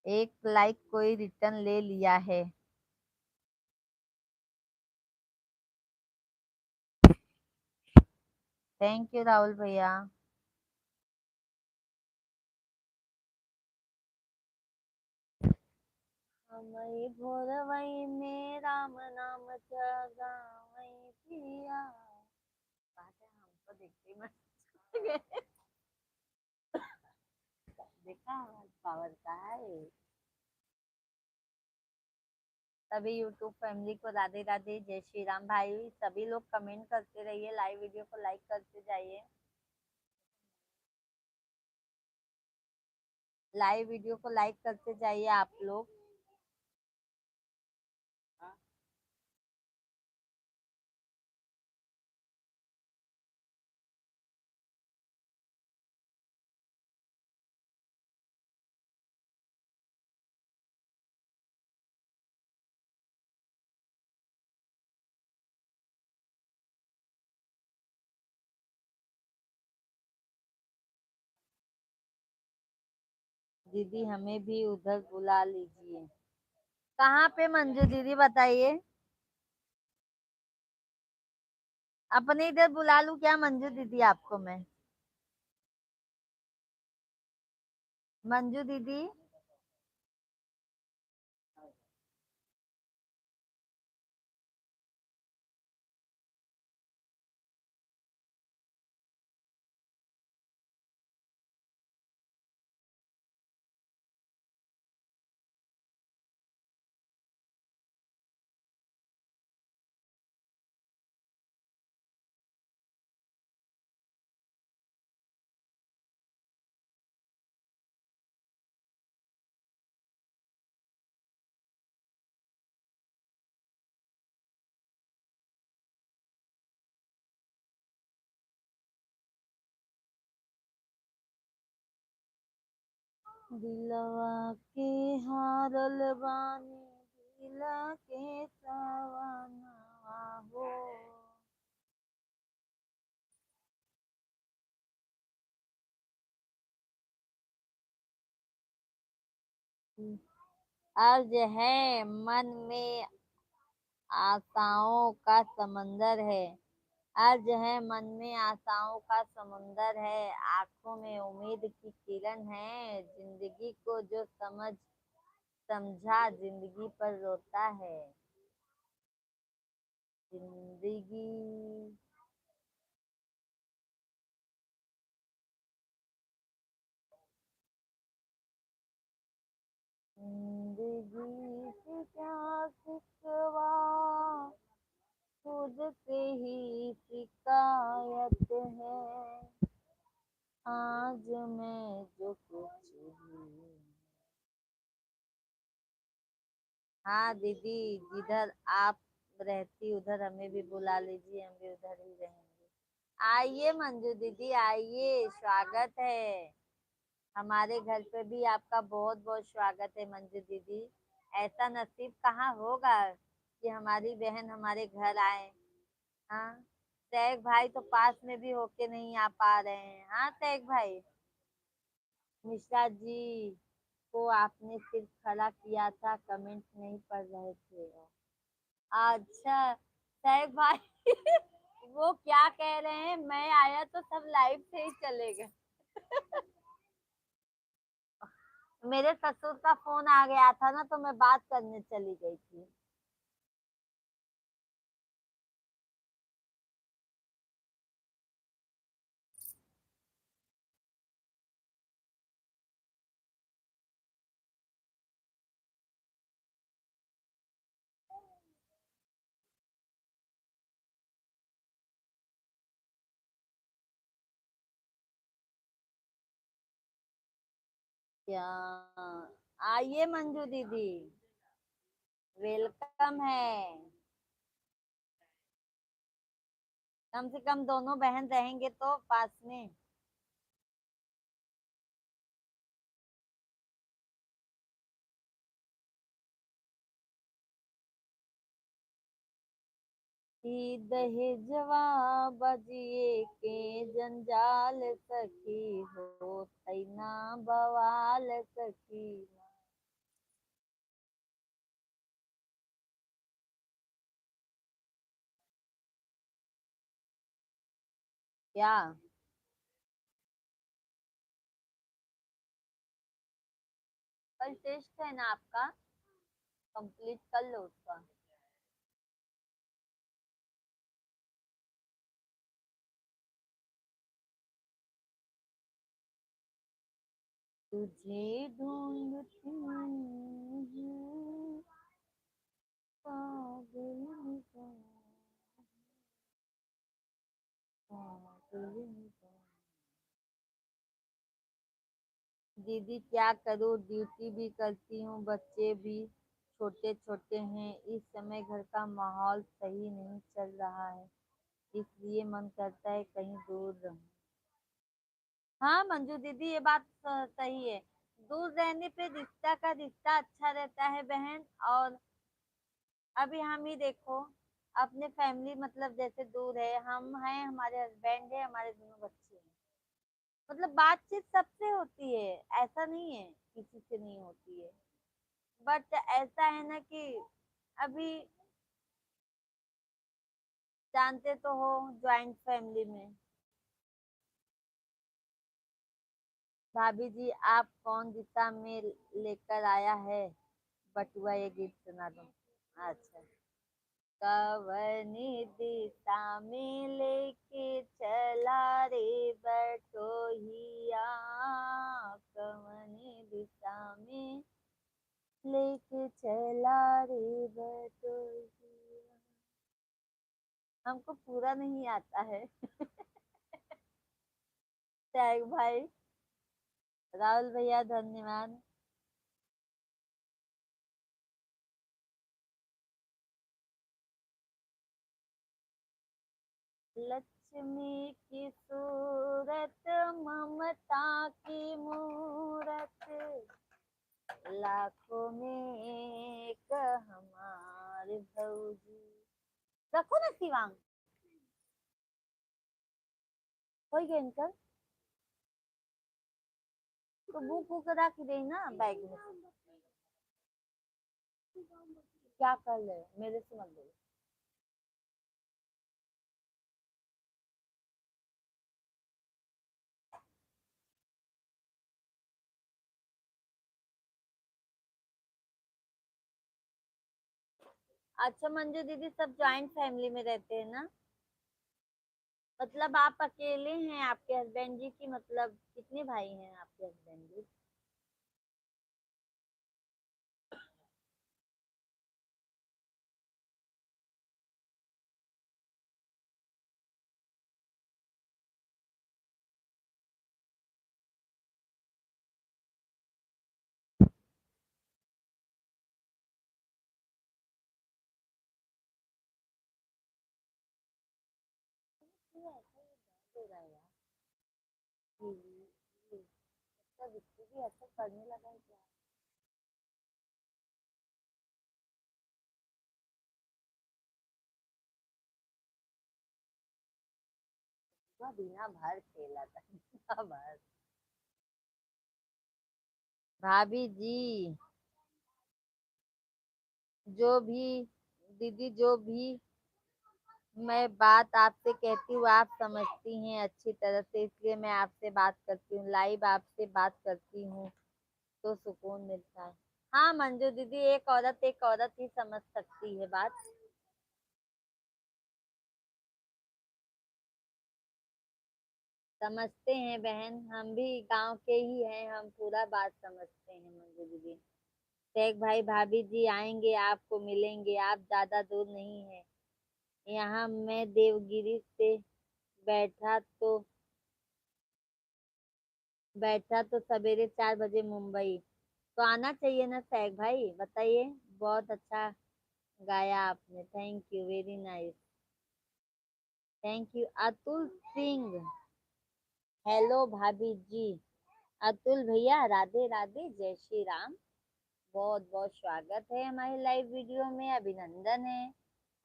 A: एक लाइक कोई रिटर्न ले लिया है। थैंक यू राहुल भैया। हमारी भोरवई में राम नाम जगावई पिया। बात है हमको देखते ही मस्त गए। देखा हमारे पावर का है। सभी यूट्यूब फैमिली को राधे राधे जय श्री राम भाई सभी लोग कमेंट करते रहिए लाइव वीडियो को लाइक करते जाइए। लाइव वीडियो को लाइक करते जाइए आप लोग। दीदी हमें भी उधर बुला लीजिए। कहाँ पे मंजू दीदी बताइए। अपने इधर बुला लूं क्या मंजू दीदी आपको मैं? मंजू दीदी, दिलवा के हारल बानी, दिला के सवनवा हो। अर्ज है मन में आशाओं का समंदर है। अर्ज है मन में आशाओं का समंदर है, आंखों में उम्मीद की किरण है। जिंदगी को जो समझा जिंदगी पर रोता है। जिंदगी जिंदगी से क्या सिकवा, खुद से ही शिकायत है। आज मैं जो कुछ हूँ। हाँ दीदी, जिधर आप रहती उधर हमें भी बुला लीजिए, हम भी उधर ही रहेंगे। आइए मंजू दीदी, आइए, स्वागत है। हमारे घर पे भी आपका बहुत बहुत स्वागत है मंजू दीदी। ऐसा नसीब कहाँ होगा कि हमारी बहन हमारे घर आए। हाँ, तैग भाई तो पास में भी होके नहीं आ पा रहे हैं। हाँ तैग भाई, मिश्रा जी को आपने सिर्फ खड़ा किया था, कमेंट नहीं पढ़ रहे थे। अच्छा तैग भाई वो क्या कह रहे हैं, मैं आया तो सब लाइव से ही चले गए। मेरे ससुर का फोन आ गया था ना, तो मैं बात करने चली गई थी। क्या? आइए मंजू दीदी, वेलकम है। कम से कम दोनों बहन रहेंगे तो पास में। ई दहेजवा बजिए के जंजाल सखी हो, तैना बवाल सखी। क्या? कल टेस्ट है ना आपका, कंप्लीट कर लो उसका। तुझे ढूंढती हूँ, पागल निगाह, पागल निगाह। दीदी क्या करूँ, ड्यूटी भी करती हूँ, बच्चे भी छोटे छोटे हैं। इस समय घर का माहौल सही नहीं चल रहा है, इसलिए मन करता है कहीं दूर रहूं। हाँ मंजू दीदी, ये बात सही है। दूर रहने पे रिश्ता का रिश्ता अच्छा रहता है बहन। और अभी हम ही देखो, अपने फैमिली मतलब जैसे दूर है, हम हैं, हमारे हस्बैंड है, हमारे दोनों बच्चे हैं। मतलब बातचीत सबसे होती है, ऐसा नहीं है किसी से नहीं होती है। बट ऐसा है ना कि अभी जानते तो हो, ज्वाइंट फैमिली में। भाभी जी आप कौन दिशा में लेकर आया है बटुआ, ये गीत सुना दो। अच्छा। कवनी दिशा में लेके चला रे बटोहिया, कवनी दिशा में लेके चला रे बटोहिया। हमको पूरा नहीं आता है। टैग भाई, राहुल भैया धन्यवाद। लक्ष्मी की सूरत, ममता की मूरत, लाखों में एक हमारे भौजी। रखो ना शिवांग, हो गया इनका। तो बुक बुक रख दे ना बैग में से। क्या कर ले, मेरे से मत बोलो। अच्छा मंजू दीदी, सब ज्वाइंट फैमिली में रहते हैं ना? मतलब आप अकेले हैं, आपके हस्बैंड जी की मतलब कितने भाई हैं आपके हस्बैंड जी? क्यों ऐसा ही दर्द हो रहा है यार? सब इसको भी असर पड़ने लगा है क्या? वह बिना भर खेला था। बिना भर। भाभी जी, जो भी, दीदी जो भी मैं बात आपसे कहती हूँ आप समझती हैं अच्छी तरह से, इसलिए मैं आपसे बात करती हूँ, लाइव आपसे बात करती हूँ तो सुकून मिलता है। हाँ मंजू दीदी, एक औरत ही समझ सकती है बात। समझते हैं बहन, हम भी गांव के ही हैं, हम पूरा बात समझते हैं मंजू दीदी। शेख भाई, भाभी जी आएंगे, आपको मिलेंगे, आप ज्यादा दूर नहीं है। यहाँ मैं देवगिरी से बैठा तो सवेरे 4 बजे मुंबई। तो आना चाहिए ना शेख भाई, बताइए। बहुत अच्छा गाया आपने, thank you, very nice. Thank you Atul Singh. Hello भाभी जी। अतुल भैया राधे राधे, जय श्री राम। बहुत बहुत स्वागत है हमारे लाइव वीडियो में, अभिनंदन है।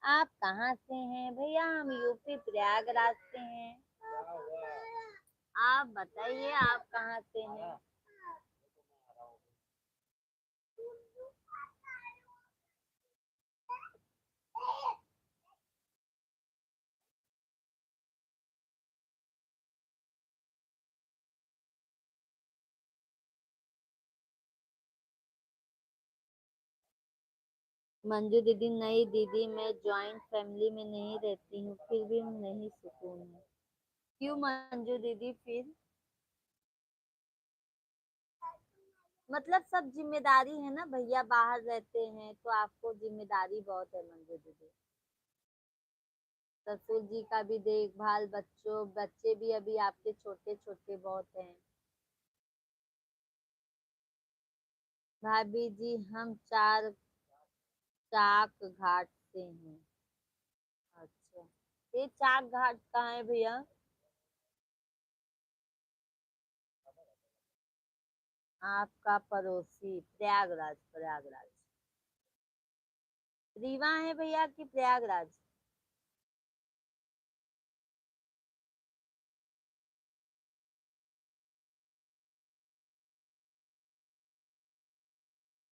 A: आप कहाँ से हैं भैया? हम यूपी प्रयागराज से हैं। आप बताइए आप कहाँ से हैं? मंजू दीदी, नहीं दीदी, मैं जॉइंट फैमिली में नहीं रहती हूँ, फिर भी नहीं सुकून है। क्यों मंजू दीदी फिर? मतलब सब जिम्मेदारी है ना भैया, बाहर रहते हैं तो आपको जिम्मेदारी बहुत है मंजू दीदी। ससुर जी का भी देखभाल, बच्चों, बच्चे भी अभी आपके छोटे छोटे बहुत हैं। भाभी जी हम चाक घाट से हैं। अच्छा, ये चाक घाट कहाँ है भैया? आपका पड़ोसी प्रयागराज, प्रयागराज। रीवा है भैया कि प्रयागराज?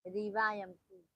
A: रीवा एमपी।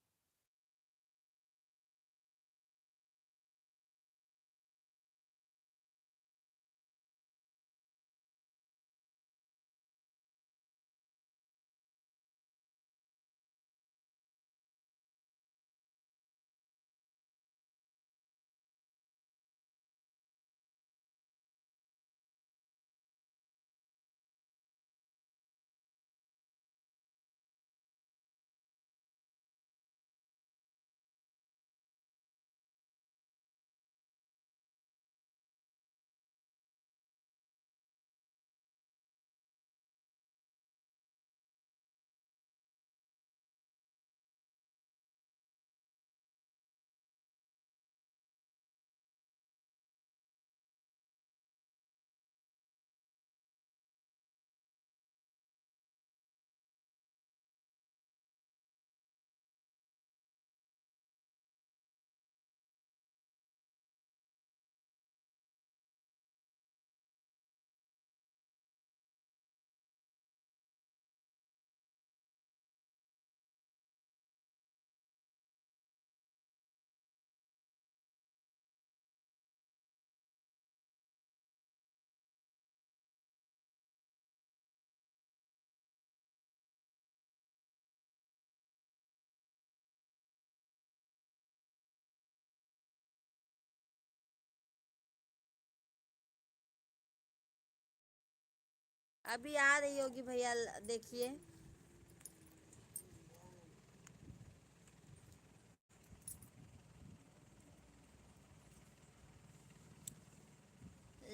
A: अभी आ रही होगी भैया, देखिए।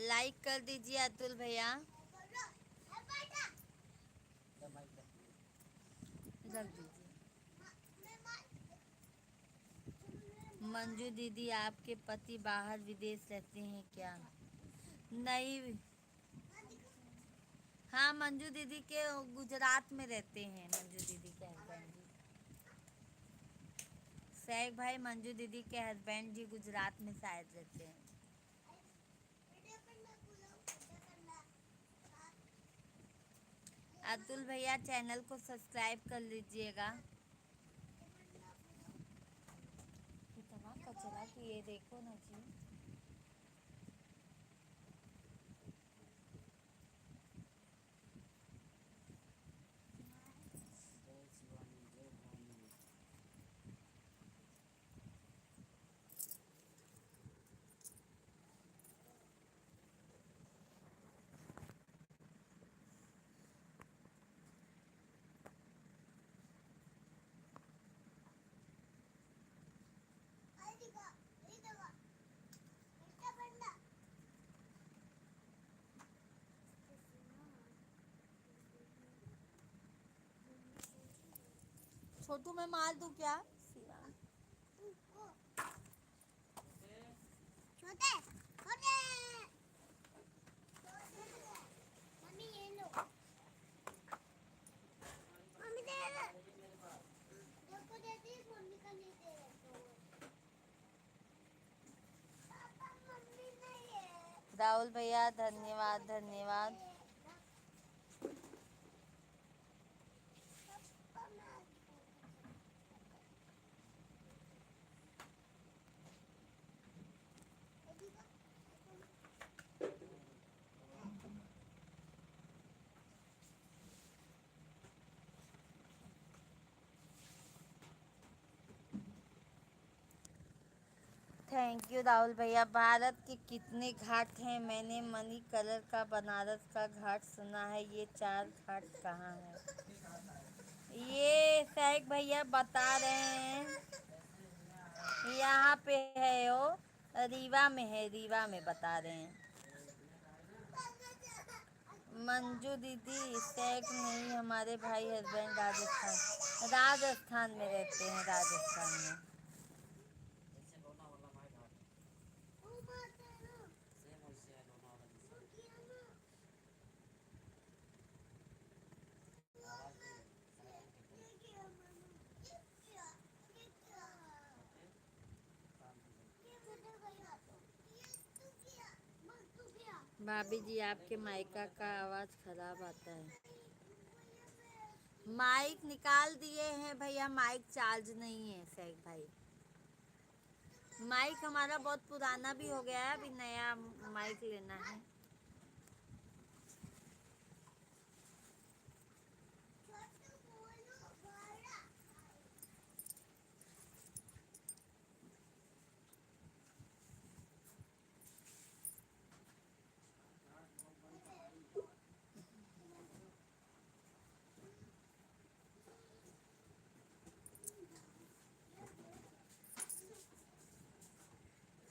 A: लाइक कर दीजिए अतुल भैया। रख दीजिए। मंजू दीदी, आपके पति बाहर विदेश रहते हैं क्या? नहीं। हाँ, मंजू दीदी के गुजरात में रहते हैं, मंजू दीदी के हस्बैंड जी। सैग भाई, मंजू दीदी के हस्बैंड जी गुजरात में शायद रहते हैं। अतुल भैया, चैनल को सब्सक्राइब कर लीजिएगा। इतना कचरा कि ये देखो ना जी। छोटू, मैं मार दूं क्या? छोटे छोटे मम्मी ये लो, मम्मी दे दे, देखो देती मम्मी का नहीं दे रहे तो पापा मम्मी नहीं है। राहुल भैया, धन्यवाद धन्यवाद। थैंक यू राहुल भैया। भारत के कितने घाट हैं? मैंने मनी कलर का बनारस का घाट सुना है, ये 4 घाट कहाँ है? ये सैग भैया बता रहे हैं, यहाँ पे है वो, रीवा में है, रीवा में बता रहे हैं। मंजू दीदी, सैग नहीं, हमारे भाई हस्बैंड राजस्थान, राजस्थान में रहते हैं, राजस्थान में। भाभी जी, आपके माइका का आवाज़ खराब आता है। माइक निकाल दिए हैं भैया, माइक चार्ज नहीं है सैग भाई। माइक हमारा बहुत पुराना भी हो गया है, अभी नया माइक लेना है।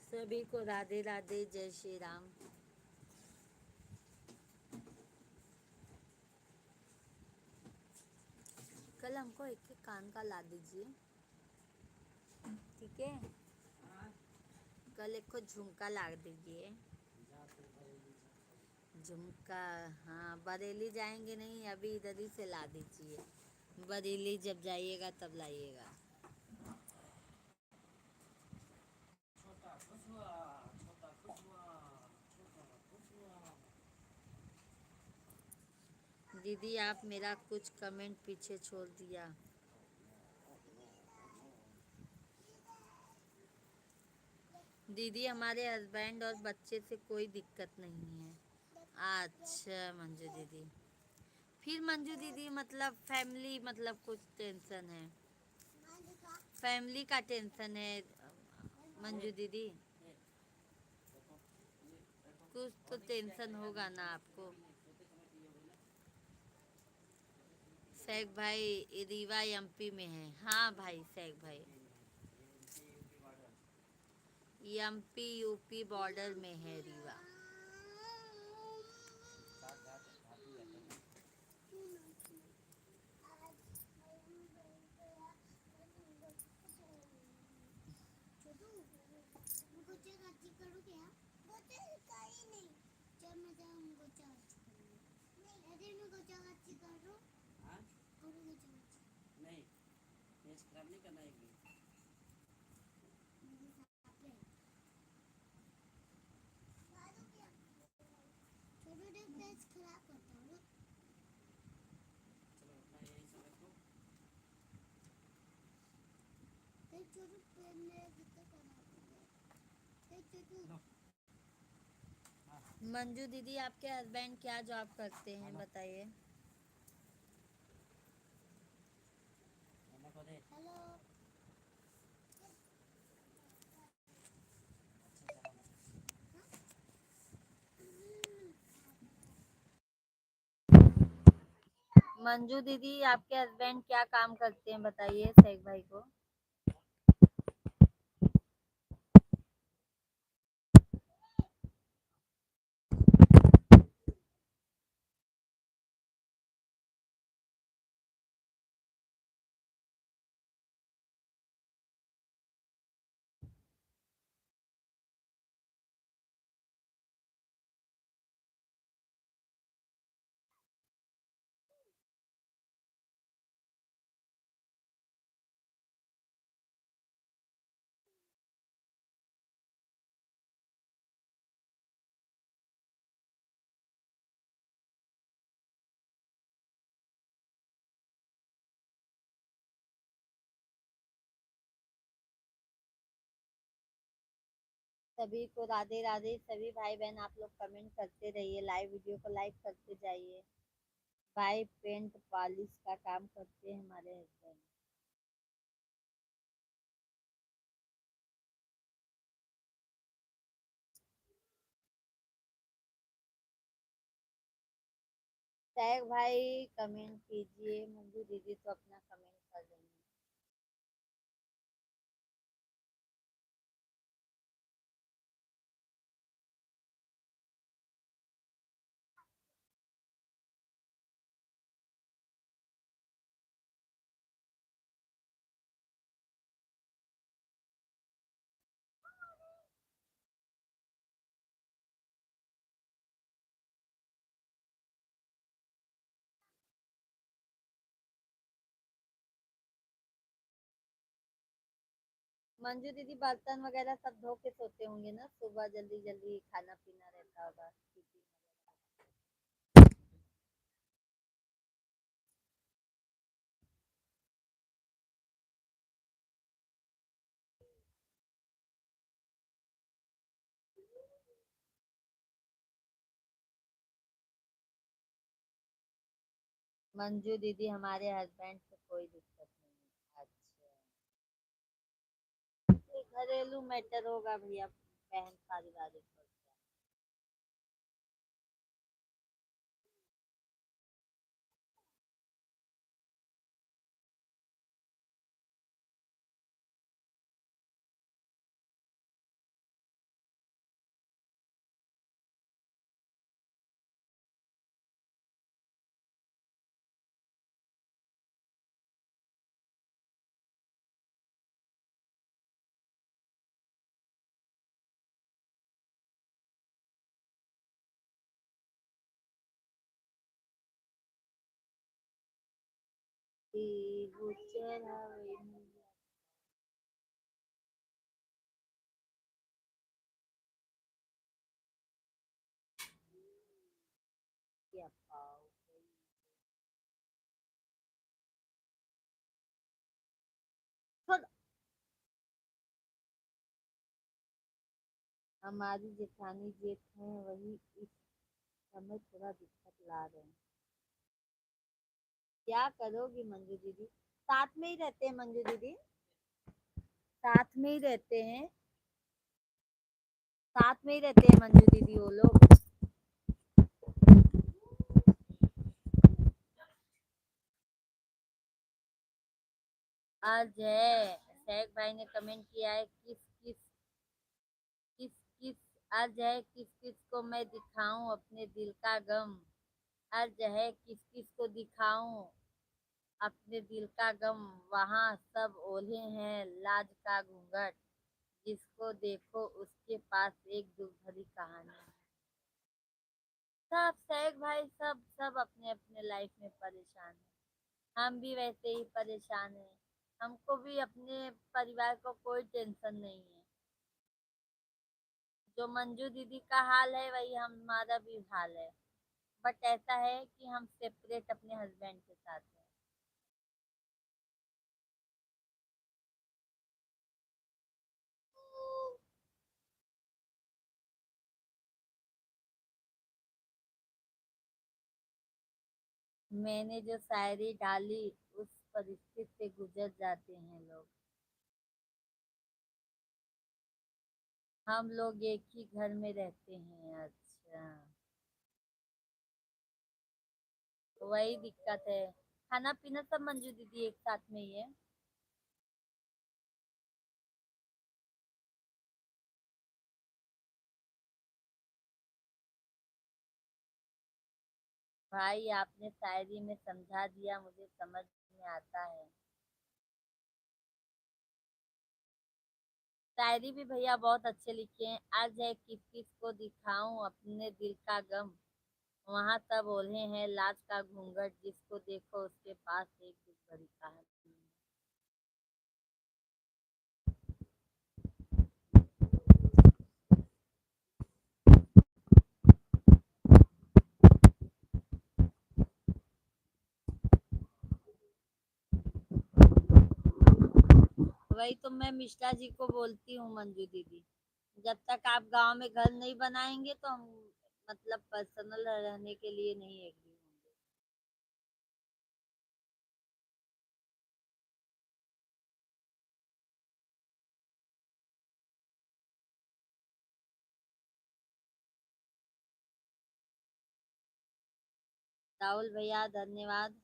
A: सभी को राधे राधे, जय श्री राम। कल हमको एक कान का ला दीजिए, ठीक है? कल एक को झुमका ला दीजिए। झुमका, हाँ, बरेली जाएंगे नहीं, अभी इधर ही से ला दीजिए। बरेली जब जाइएगा तब लाइएगा। दीदी, आप मेरा कुछ कमेंट पीछे छोड़ दिया। दीदी, हमारे हस्बैंड और बच्चे से कोई दिक्कत नहीं है। अच्छा मंजू दीदी, फिर मंजू दीदी मतलब फैमिली, मतलब कुछ टेंशन है, फैमिली का टेंशन है मंजू दीदी, कुछ तो टेंशन होगा ना आपको। शेख भाई रीवा एमपी में है। हाँ भाई शेख भाई, एमपी यूपी बॉर्डर में है रीवा।
B: नहीं, फेस खराब नहीं करना है एक भी। चलो अपना यही सब रखो। लो,
A: मंजू दीदी आपके हस्बैंड क्या जॉब करते हैं बताइए।
B: खाना को दे। अच्छा चलो।
A: मंजू दीदी आपके हस्बैंड क्या काम करते हैं बताइए शेख भाई को। सभी को राधे राधे। सभी भाई बहन आप लोग कमेंट करते रहिए, लाइव वीडियो को लाइक करते जाइए। भाई पेंट पॉलिश का काम करते हैं हमारे हस्बैंड। शेख भाई कमेंट कीजिए, मंजू दीदी तो अपना कमेंट कर रही हैं। मंजू दीदी बर्तन वगैरह सब धो के सोते होंगे ना, सुबह जल्दी जल्दी खाना पीना रहता होगा। मंजू दीदी हमारे हस्बैंड से कोई दिक्कत नहीं है। अच्छा, ये घरेलू मैटर होगा भैया, बहन पारिवारिक हो गया। वो चढ़ावे क्या पाओ छोड़। हमारी जेठानी जेठ हैं, वही इस समय थोड़ा दिक्कत ला रहे हैं। क्या करोगी मंजू दीदी, साथ में ही रहते हैं मंजू दीदी, साथ में ही रहते हैं, साथ में ही रहते हैं मंजू दीदी वो लोग। आज है शेख भाई ने कमेंट किया है, किस किस आज है किस किस को मैं दिखाऊं अपने दिल का गम। आज है किस किस को दिखाऊं अपने दिल का गम। वहाँ सब ओढ़े हैं लाज का घूंघट, जिसको देखो उसके पास एक दुख भरी कहानी है। सब शेख भाई सब सब अपने अपने लाइफ में परेशान है। हम भी वैसे ही परेशान हैं। हमको भी अपने परिवार को कोई टेंशन नहीं है। जो मंजू दीदी का हाल है वही हमारा भी हाल है। बट ऐसा है कि हम सेपरेट अपने हस्बैंड के साथ हैं। मैंने जो शायरी डाली उस परिस्थिति से गुजर जाते हैं लोग। हम लोग एक ही घर में रहते हैं। अच्छा, वही दिक्कत है। खाना पीना सब मंजू दीदी एक साथ में ही है। भाई आपने शायरी में समझा दिया, मुझे समझ में आता है। शायरी भी भैया बहुत अच्छे लिखे हैं। आज है किस किस को दिखाऊं अपने दिल का गम। वहां सब ओढ़े हैं लाज का घूंघट, जिसको देखो उसके पास एक दुख भरी कहानी। वही तो मैं मिश्रा जी को बोलती हूँ मंजू दीदी, जब तक आप गांव में घर नहीं बनाएंगे तो हम मतलब पर्सनल रहने के लिए नहीं एग्री होंगे। राहुल भैया धन्यवाद।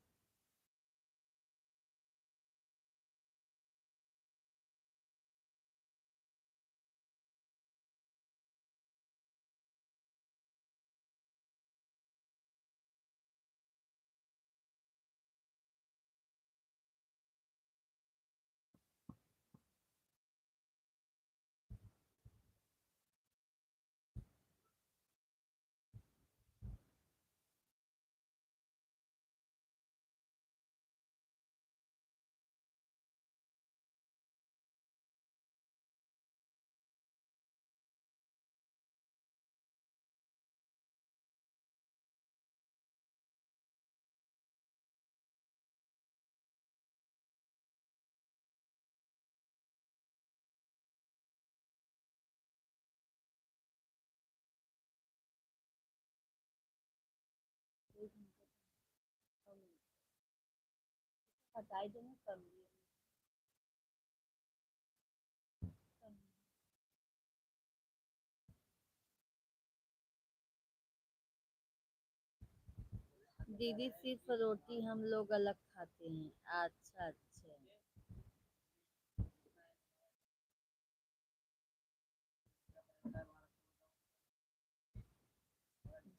A: हटाई देना कर लिया। दीदी सिर्फ रोटी हम लोग अलग खाते हैं। अच्छा अच्छा।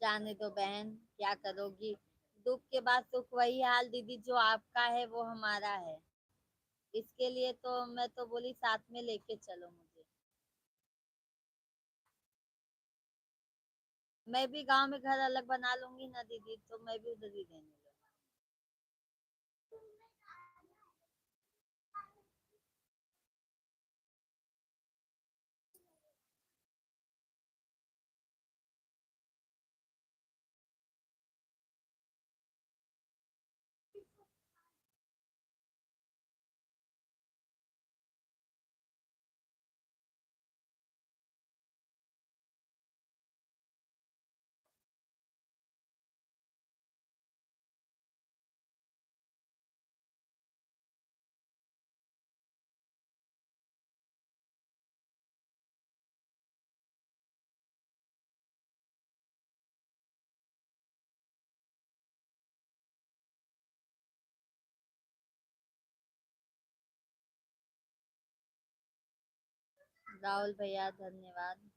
A: जाने दो बहन, क्या करोगी। दुख के बाद सुख, वही हाल दीदी जो आपका है वो हमारा है। इसके लिए तो मैं तो बोली साथ में लेके चलो मुझे। मैं भी गांव में घर अलग बना लूंगी ना दीदी, तो मैं भी उधर ही रहने लूंगी। राहुल भैया धन्यवाद।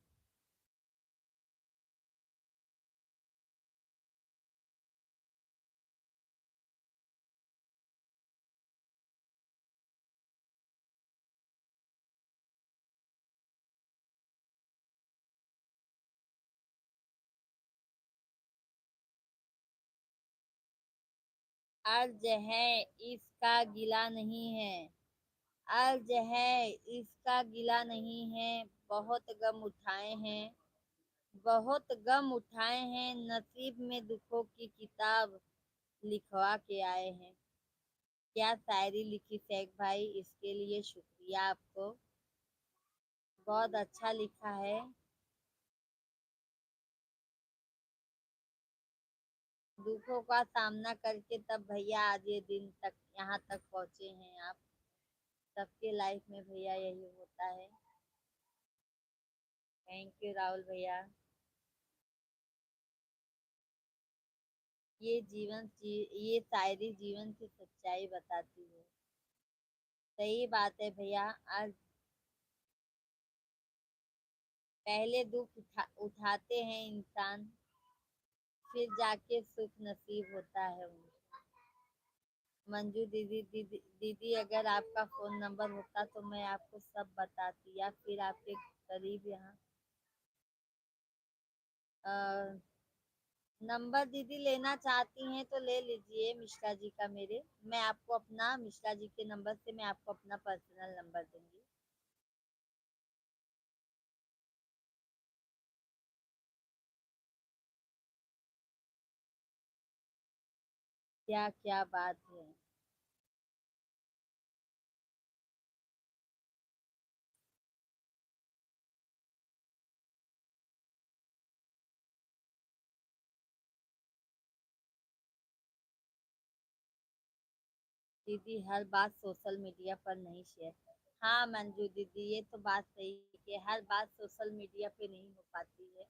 A: अर्ज है इसका गिला नहीं है, अर्ज है इसका गिला नहीं है, बहुत गम उठाए हैं, बहुत गम उठाए हैं, नसीब में दुखों की किताब लिखवा के आए हैं। क्या शायरी लिखी शेख भाई, इसके लिए शुक्रिया आपको, बहुत अच्छा लिखा है। दुखों का सामना करके तब भैया आज ये दिन तक यहाँ तक पहुँचे हैं आप। सबके लाइफ में भैया यही होता है। थैंक यू राहुल भैया। ये शायरी जीवन की सच्चाई बताती है। सही बात है भैया। आज पहले दुख उठाते हैं इंसान, फिर जाके सुख नसीब होता है उनको। मंजू दीदी अगर आपका फोन नंबर होता तो मैं आपको सब बताती, या फिर आपके करीब यहाँ नंबर दीदी लेना चाहती हैं तो ले लीजिए मिश्रा जी का मेरे। मैं आपको अपना मिश्रा जी के नंबर से मैं आपको अपना पर्सनल नंबर दूंगी। क्या क्या बात है। दीदी हर बात सोशल मीडिया पर नहीं शेयर। हाँ मंजू दीदी ये तो बात सही है कि हर बात सोशल मीडिया पे नहीं हो पाती है।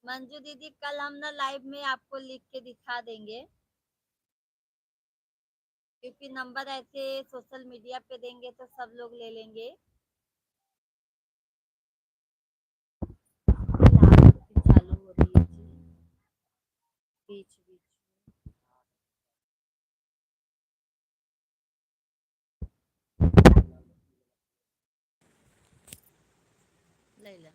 A: मंजू दीदी कल हम ना लाइव में आपको लिख के दिखा देंगे, क्योंकि नंबर ऐसे सोशल मीडिया पे देंगे तो सब लोग ले लेंगे। लाल बत्ती चालू हो रही है जी, बीच बीच ले ला।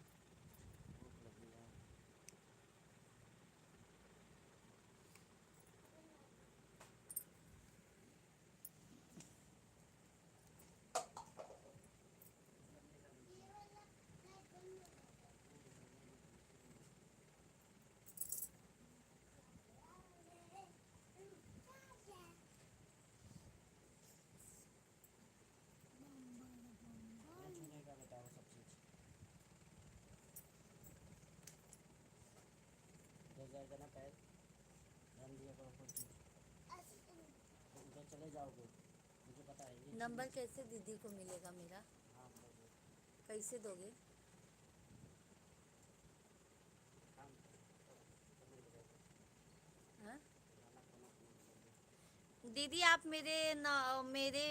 B: चले जाओगे, मुझे पता है ये
A: नंबर कैसे दीदी को मिलेगा मेरा, कैसे दोगे? हाँ? दीदी आप मेरे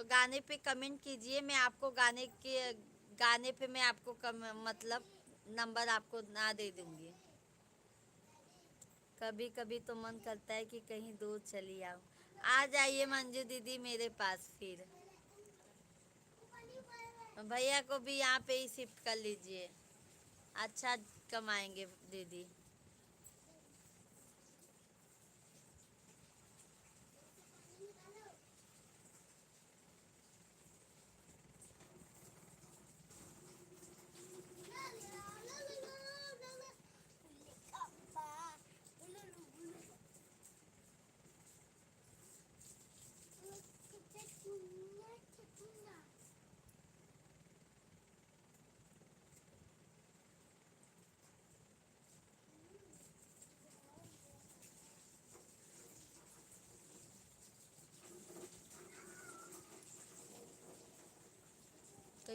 A: गाने पे कमेंट कीजिए, मैं आपको गाने पे मैं आपको मतलब नंबर आपको ना दे दूंगी। कभी कभी तो मन करता है कि कहीं दूर चली आओ। आ जाइए मंजू दीदी मेरे पास फिर। भैया को भी यहाँ पे ही शिफ्ट कर लीजिए, अच्छा कमाएंगे दीदी।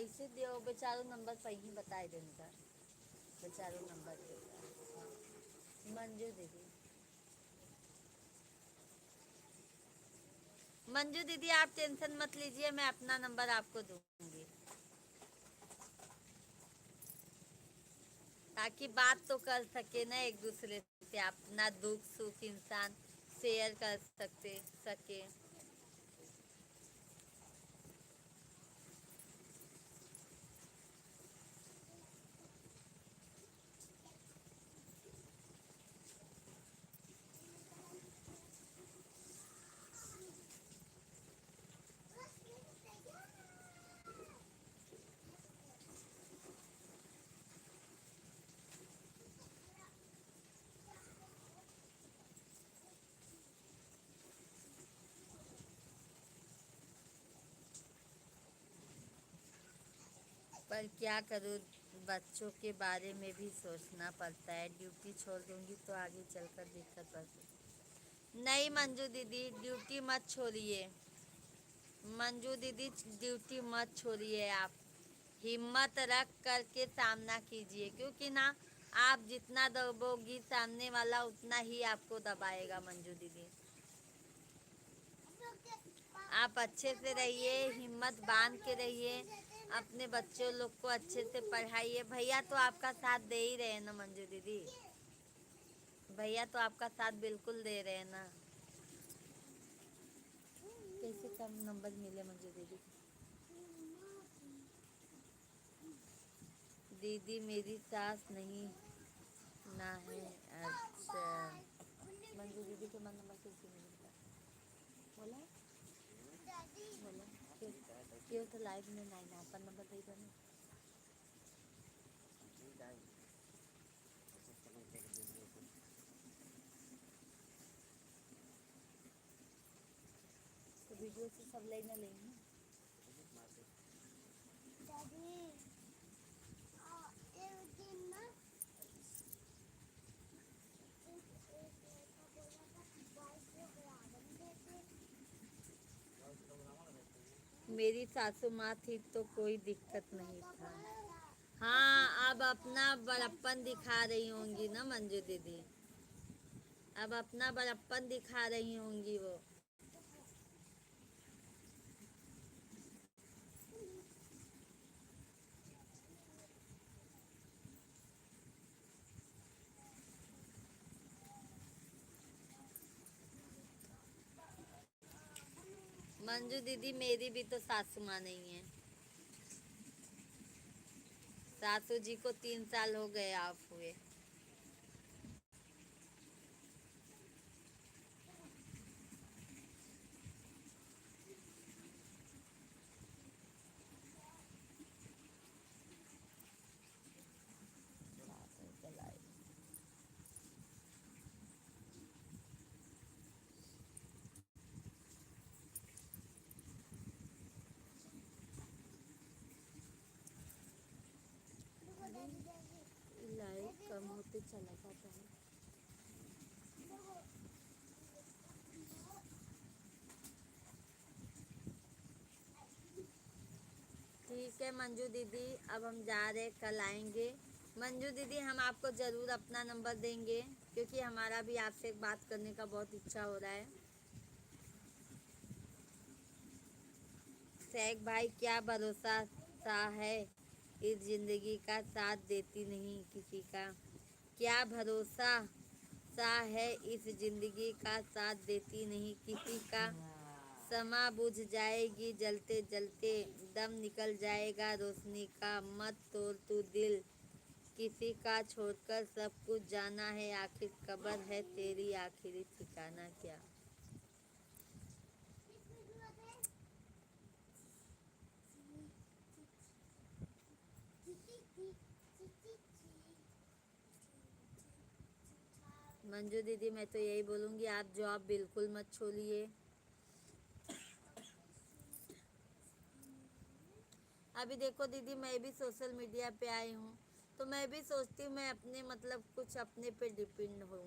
A: कैसे दियो बेचारो नंबर पही बताए देनका बेचारो नंबर देता। मंजू दीदी, मंजू दीदी आप टेंशन मत लीजिए, मैं अपना नंबर आपको दूंगी ताकि बात तो कर सके ना एक दूसरे से, अपना दुख सुख इंसान शेयर कर सके। पर क्या करूँ, बच्चों के बारे में भी सोचना पड़ता है। ड्यूटी छोड़ दूंगी तो आगे चलकर दिक्कत पड़ सकती। नहीं मंजू दीदी ड्यूटी मत छोड़िए, मंजू दीदी ड्यूटी मत छोड़िए, आप हिम्मत रख करके सामना कीजिए, क्योंकि ना आप जितना दबोगी सामने वाला उतना ही आपको दबाएगा। मंजू दीदी आप अच्छे से रहिए, हिम्मत बांध के रहिए, अपने बच्चों लोग को अच्छे से पढ़ाइए। भैया तो आपका साथ दे ही रहे हैं ना मंजू दीदी, भैया तो आपका साथ बिल्कुल दे रहे हैं ना। कैसे कम नंबर मिले मंजू दीदी? दीदी मेरी सास नहीं ना है। अच्छा मंजू दीदी के मन नंबर कैसे मिलता? बोला बोला क्यों तो लाइव में नहीं ना अपन नंबर दे दो ना। तो वीडियो से सब लेना लेंगे मेरी सासू माँ थी तो कोई दिक्कत नहीं था। हाँ अब अपना बड़प्पन दिखा रही होंगी ना मंजू दीदी, अब अपना बड़प्पन दिखा रही होंगी वो। मंजू दीदी मेरी भी तो सासू माँ नहीं है, सासू जी को 3 साल हो गए ऑफ हुए। लाइट कम होते चला जाता है। ठीक है मंजू दीदी, अब हम जा रहे, कल आएंगे। मंजू दीदी हम आपको ज़रूर अपना नंबर देंगे, क्योंकि हमारा भी आपसे बात करने का बहुत इच्छा हो रहा है। शेख भाई क्या भरोसा सा है, इस जिंदगी का साथ देती नहीं किसी का। क्या भरोसा सा है, इस जिंदगी का साथ देती नहीं किसी का। समा बुझ जाएगी जलते जलते, दम निकल जाएगा रोशनी का। मत तोड़ तू दिल किसी का, छोड़कर सब कुछ जाना है। आखिर कब्र है तेरी, आखिरी ठिकाना क्या। मंजू दीदी मैं तो यही बोलूँगी, आप जॉब बिल्कुल मत छोड़िए। अभी देखो दीदी मैं भी सोशल मीडिया पे आई हूँ, तो मैं भी सोचती हूँ मैं अपने मतलब कुछ अपने पे डिपेंड हूँ।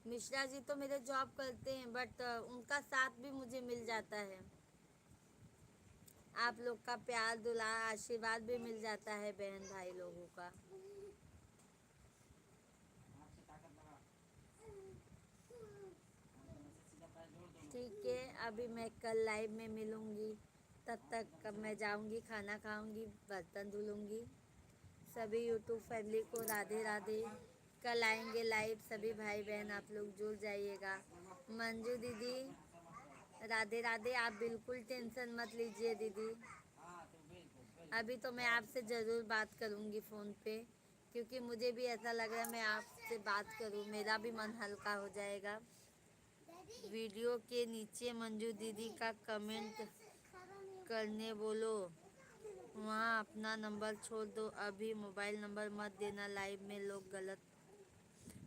A: मिश्रा जी तो मेरे जॉब करते हैं, बट उनका साथ भी मुझे मिल जाता है। आप लोग का प्यार दुलार आशीर्वाद भी मिल जाता है बहन भाई लोगों का। ठीक है, अभी मैं कल लाइव में मिलूंगी, तब तक मैं जाऊंगी, खाना खाऊंगी, बर्तन धुलूंगी। सभी यूट्यूब फैमिली को राधे राधे। कल आएंगे लाइव, सभी भाई बहन आप लोग जुड़ जाइएगा। मंजू दीदी राधे राधे। आप बिल्कुल टेंशन मत लीजिए दीदी, अभी तो मैं आपसे ज़रूर बात करूंगी फ़ोन पे, क्योंकि मुझे भी ऐसा लग रहा है मैं आपसे बात करूं, मेरा भी मन हल्का हो जाएगा। वीडियो के नीचे मंजू दीदी का कमेंट करने बोलो, वहाँ अपना नंबर छोड़ दो, अभी मोबाइल नंबर मत देना, लाइव में लोग गलत।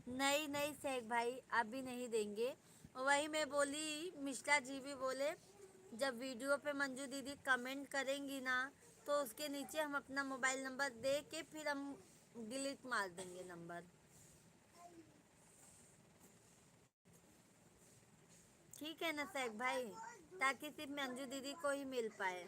A: नहीं नहीं शेख भाई, अभी नहीं देंगे। वही मैं बोली, मिश्रा जी भी बोले जब वीडियो पे मंजू दीदी कमेंट करेंगी ना, तो उसके नीचे हम अपना मोबाइल नंबर दे के फिर हम डिलीट मार देंगे नंबर। ठीक है ना शेख भाई, ताकि सिर्फ मंजू दीदी को ही मिल पाए।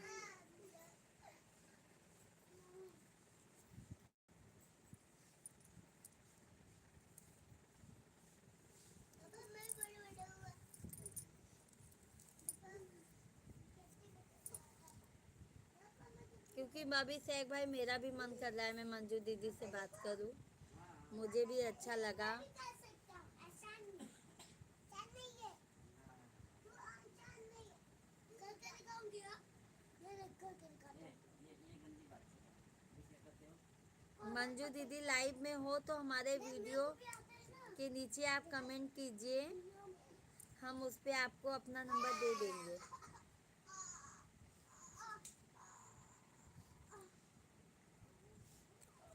A: क्योंकि अभी शेख भाई मेरा भी मन कर रहा है मैं मंजू दीदी से बात करूं, मुझे भी अच्छा लगा। मंजू दीदी लाइव में हो तो हमारे वीडियो के नीचे आप कमेंट कीजिए, हम उस पे आपको अपना नंबर दे देंगे।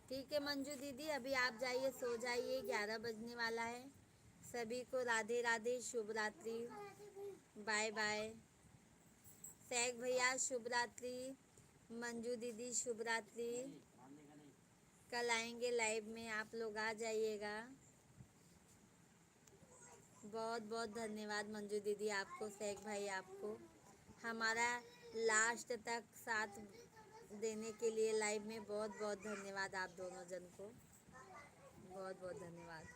A: ठीक है मंजू दीदी, अभी आप जाइए, सो जाइए, 11 बजने वाला है। सभी को राधे राधे, शुभ रात्रि, बाय बाय। शेख भैया शुभ रात्रि, मंजू दीदी शुभ रात्रि। कल आएंगे लाइव में, आप लोग आ जाइएगा। बहुत बहुत धन्यवाद मंजू दीदी आपको, शेख भाई आपको, हमारा लास्ट तक साथ देने के लिए लाइव में। बहुत बहुत धन्यवाद आप दोनों जन को, बहुत बहुत धन्यवाद।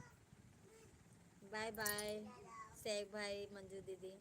A: बाय बाय शेख भाई, मंजू दीदी।